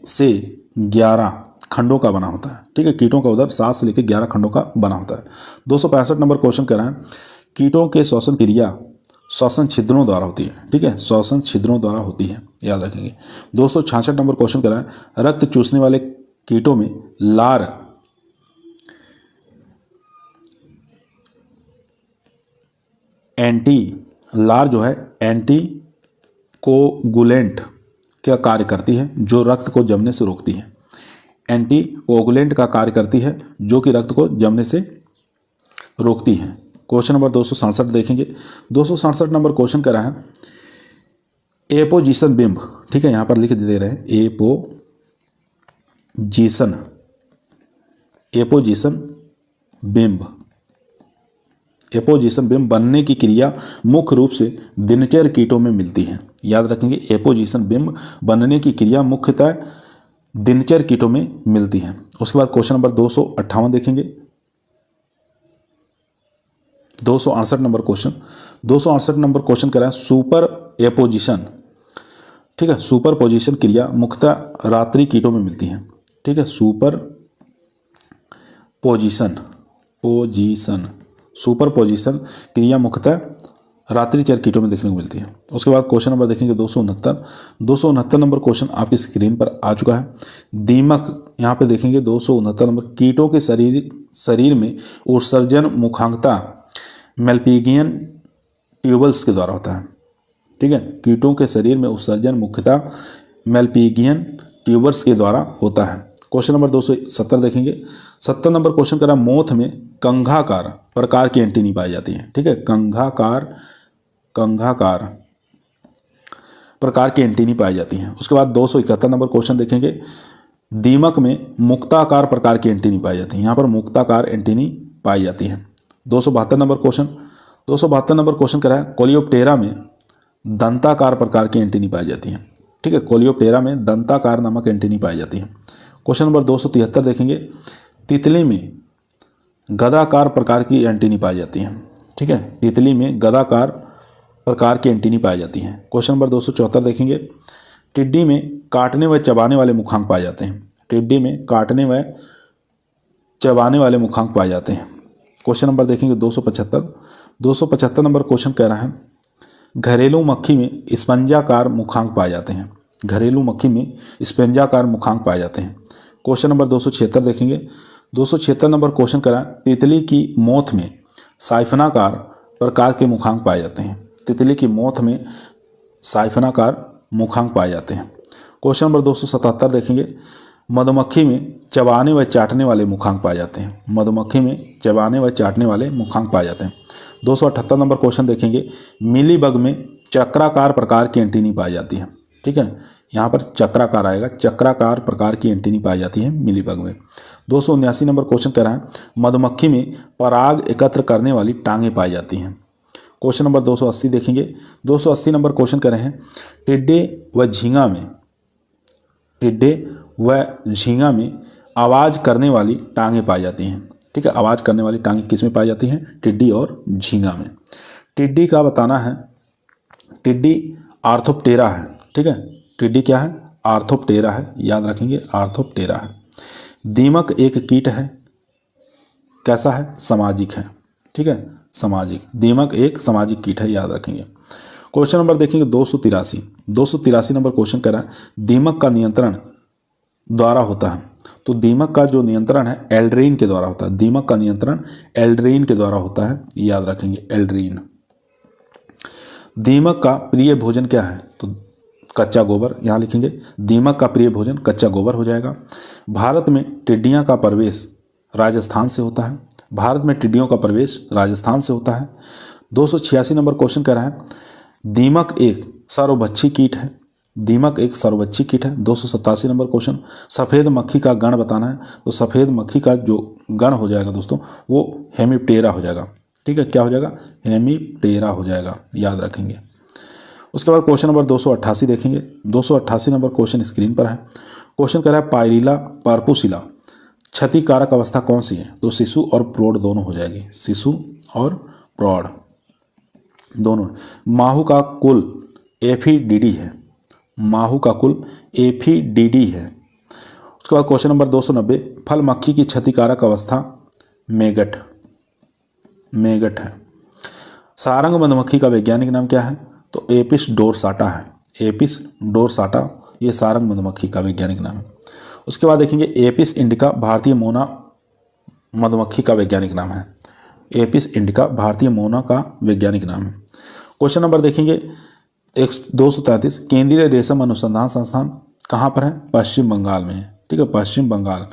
से 11 खंडों का बना होता है। ठीक है, कीटों का उदर 7 से लेकर 11 खंडों का बना होता है। 265 नंबर क्वेश्चन कह रहे हैं कीटों के श्वसन क्रिया श्वसन छिद्रों द्वारा होती है। ठीक है, श्वसन छिद्रों द्वारा होती है, याद रखेंगे। 266 नंबर क्वेश्चन कह रहा है रक्त चूसने वाले कीटों में लार जो है एंटी कोगुलेंट का कार्य करती है जो रक्त को जमने से रोकती है। एंटी कोगुलेंट का कार्य करती है जो कि रक्त को जमने से रोकती है। क्वेश्चन नंबर 267 देखेंगे। 267 नंबर क्वेश्चन कह रहा है एपोजिशन बिंब। ठीक है, यहाँ पर लिख दे रहे हैं एपोजिशन बिंब बनने की क्रिया मुख्य रूप से दिनचर्या कीटों में मिलती है। याद रखेंगे, एपोजिशन बिंब बनने की क्रिया मुख्यतः दिनचर्या कीटों में मिलती है। उसके बाद क्वेश्चन नंबर 258 देखेंगे। 268 नंबर क्वेश्चन। 268 नंबर क्वेश्चन कह रहा है सुपर एपोजिशन। ठीक है, सुपर पोजिशन क्रिया मुख्यतः रात्रि कीटों में मिलती है। ठीक है, सुपर पोजिशन क्रिया मुख्यतः रात्रिचर कीटों में देखने को मिलती है। उसके बाद क्वेश्चन नंबर देखेंगे 269 नंबर क्वेश्चन आपकी स्क्रीन पर आ चुका है। दीमक, यहाँ पे देखेंगे 269 नंबर। कीटों के शरीर में उत्सर्जन मुखांकता मेल्पिगियन ट्यूबल्स के द्वारा होता है। ठीक है, कीटों के शरीर में उत्सर्जन मुख्यतः मेल्पिगियन ट्यूबल्स के द्वारा होता है। क्वेश्चन नंबर 270 देखेंगे। 70 नंबर क्वेश्चन कह रहा है मोथ में कंघाकार प्रकार की एंटीनी पाई जाती है। ठीक है, कंघाकार प्रकार की एंटीनी पाई जाती हैं। उसके बाद 271 नंबर क्वेश्चन देखेंगे। दीमक में मुक्ताकार प्रकार की एंटीनी पाई जाती है। यहाँ पर मुक्ताकार एंटीनी पाई जाती है। 272 नंबर क्वेश्चन। 272 नंबर क्वेश्चन कह रहा है कोलियोप्टेरा में दंताकार प्रकार की एंटीनी पाई जाती है। ठीक है, कोलियोप्टेरा में दंताकार नामक एंटीनी पाई जाती है। क्वेश्चन नंबर 273 देखेंगे। तितली में गदाकार प्रकार की एंटीनी पाई जाती है। ठीक है, तितली में गदाकार प्रकार की एंटीनी पाई जाती है। क्वेश्चन नंबर 274 देखेंगे। टिड्डी में काटने व चबाने वाले मुखांक पाए जाते हैं। टिड्डी में काटने व चबाने वाले मुखांक पाए जाते हैं। क्वेश्चन नंबर देखेंगे 275 नंबर क्वेश्चन कह रहा है घरेलू मक्खी में स्पंजाकार मुखांक पाए जाते हैं। घरेलू मक्खी में स्पंजाकार मुखांक पाए जाते हैं। क्वेश्चन नंबर 276 देखेंगे। 276 नंबर क्वेश्चन करा तितली की मोथ में साइफनाकार प्रकार के मुखांक पाए जाते हैं। तितली की मोथ में साइफनाकार मुखांक पाए जाते हैं। क्वेश्चन नंबर 277 देखेंगे। मधुमक्खी में चबाने व चाटने वाले मुखांक पाए जाते हैं। मधुमक्खी में चबाने व चाटने वाले मुखांक पाए जाते हैं। 278 नंबर क्वेश्चन देखेंगे। मिलीबग में चक्राकार प्रकार की एंटीनी पाई जाती है। ठीक है, यहाँ पर चक्राकार आएगा, चक्राकार प्रकार की एंटीनी पाई जाती है मिलीबग में। 279 नंबर क्वेश्चन कह रहा है मधुमक्खी में पराग एकत्र करने वाली टांगें पाई जाती हैं। क्वेश्चन नंबर 280 देखेंगे। 280 नंबर क्वेश्चन कह रहे हैं टिड्डे व झींगा में आवाज़ करने वाली टांगें पाई जाती हैं। ठीक है, आवाज़ करने वाली टांगें किस में पाई जाती हैं? टिड्डी और झींगा में। टिड्डी का बताना है, टिड्डी आर्थोप्टेरा है। ठीक है, टिड्डी क्या है? आर्थोप्टेरा है, याद रखेंगे आर्थोप्टेरा है। दीमक एक कीट है, कैसा है? सामाजिक है। ठीक है, सामाजिक। दीमक एक सामाजिक कीट है, याद रखेंगे। क्वेश्चन नंबर देखेंगे 283 नंबर क्वेश्चन कह रहा है दीमक का नियंत्रण द्वारा होता है। तो दीमक का जो नियंत्रण है एल्ड्रीन के द्वारा होता है। दीमक का नियंत्रण एल्ड्रीन के द्वारा होता है, याद रखेंगे एल्ड्रीन। दीमक का प्रिय भोजन क्या है? तो कच्चा गोबर, यहाँ लिखेंगे दीमक का प्रिय भोजन कच्चा गोबर हो जाएगा। भारत में टिड्डियाँ का प्रवेश राजस्थान से होता है। भारत में टिड्डियों का प्रवेश राजस्थान से होता है। 286 नंबर क्वेश्चन कह रहा है दीमक एक सर्वभक्षी कीट है। दीमक एक सर्वभक्षी कीट है। 287 नंबर क्वेश्चन सफ़ेद मक्खी का गण बताना है। तो सफ़ेद मक्खी का जो गण हो जाएगा दोस्तों वो हेमिप्टेरा हो जाएगा। ठीक है, क्या हो जाएगा? हेमिप्टेरा हो जाएगा, याद रखेंगे। उसके बाद क्वेश्चन नंबर 288 देखेंगे। 288 नंबर क्वेश्चन स्क्रीन पर है। क्वेश्चन कह रहा है पायरिला पर्पुसिला क्षतिकारक अवस्था कौन सी है? तो शिशु और प्रौढ़ दोनों हो जाएगी, शिशु और प्रौढ़ दोनों। माहू का कुल एफीडीडी है। माहू का कुल एफीडीडी है। उसके बाद क्वेश्चन नंबर 290 फल मक्खी की क्षतिकारक अवस्था मेगट है। सारंग मधुमक्खी का वैज्ञानिक नाम क्या है? तो एपिस डोरसाटा है। एपिस डोरसाटा ये सारंग मधुमक्खी का वैज्ञानिक नाम है। उसके बाद देखेंगे एपिस इंडिका भारतीय मोना मधुमक्खी का वैज्ञानिक नाम है। एपिस इंडिका भारतीय मोना का वैज्ञानिक नाम है। क्वेश्चन नंबर देखेंगे 233 केंद्रीय रेशम अनुसंधान संस्थान कहाँ पर है? पश्चिम बंगाल में है। ठीक है, पश्चिम बंगाल,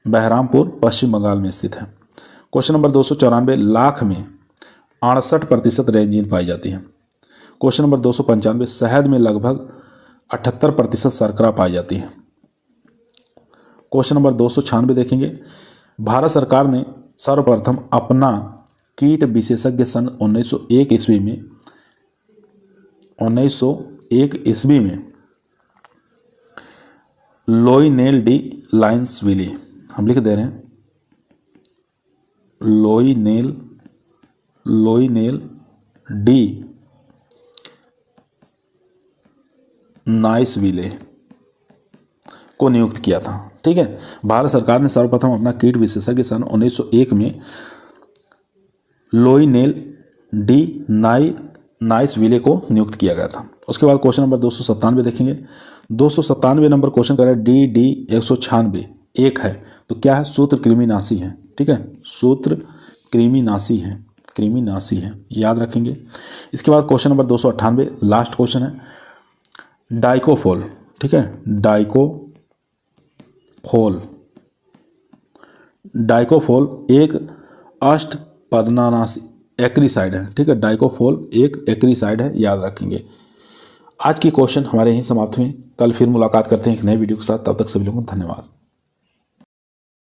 बहरामपुर पश्चिम बंगाल में स्थित है। क्वेश्चन नंबर 294 लाख में 68% रेंजिन पाई जाती है। क्वेश्चन नंबर 295 शहद में लगभग 78% शर्करा पाई जाती है। क्वेश्चन नंबर 296 देखेंगे भारत सरकार ने सर्वप्रथम अपना कीट विशेषज्ञ सन 1901 ईस्वी में लोइनेल डी लाइन्सविले, हम लिख दे रहे हैं लोइनेल डी नाइसविले को नियुक्त किया था। ठीक है, भारत सरकार ने सर्वप्रथम अपना कीट विशेषज्ञ सन 1901 में लोइनेल डी नाइसविले को नियुक्त किया गया था। उसके बाद क्वेश्चन नंबर 297 देखेंगे। 297 नंबर क्वेश्चन करें DD 196 एक है तो क्या है? सूत्र कृमिनाशी है। ठीक है, सूत्र कृमिनाशी है, याद रखेंगे। इसके बाद क्वेश्चन नंबर 298 लास्ट क्वेश्चन है डाइकोफोल। ठीक है, डाइकोफोल एक अष्टपदनानाशी एक्रीसाइड है। ठीक है, डाइकोफोल एक एक्रीसाइड है, याद रखेंगे। आज की क्वेश्चन हमारे यहीं समाप्त हुए। कल फिर मुलाकात करते हैं एक नए वीडियो के साथ। तब तक सभी लोगों को धन्यवाद।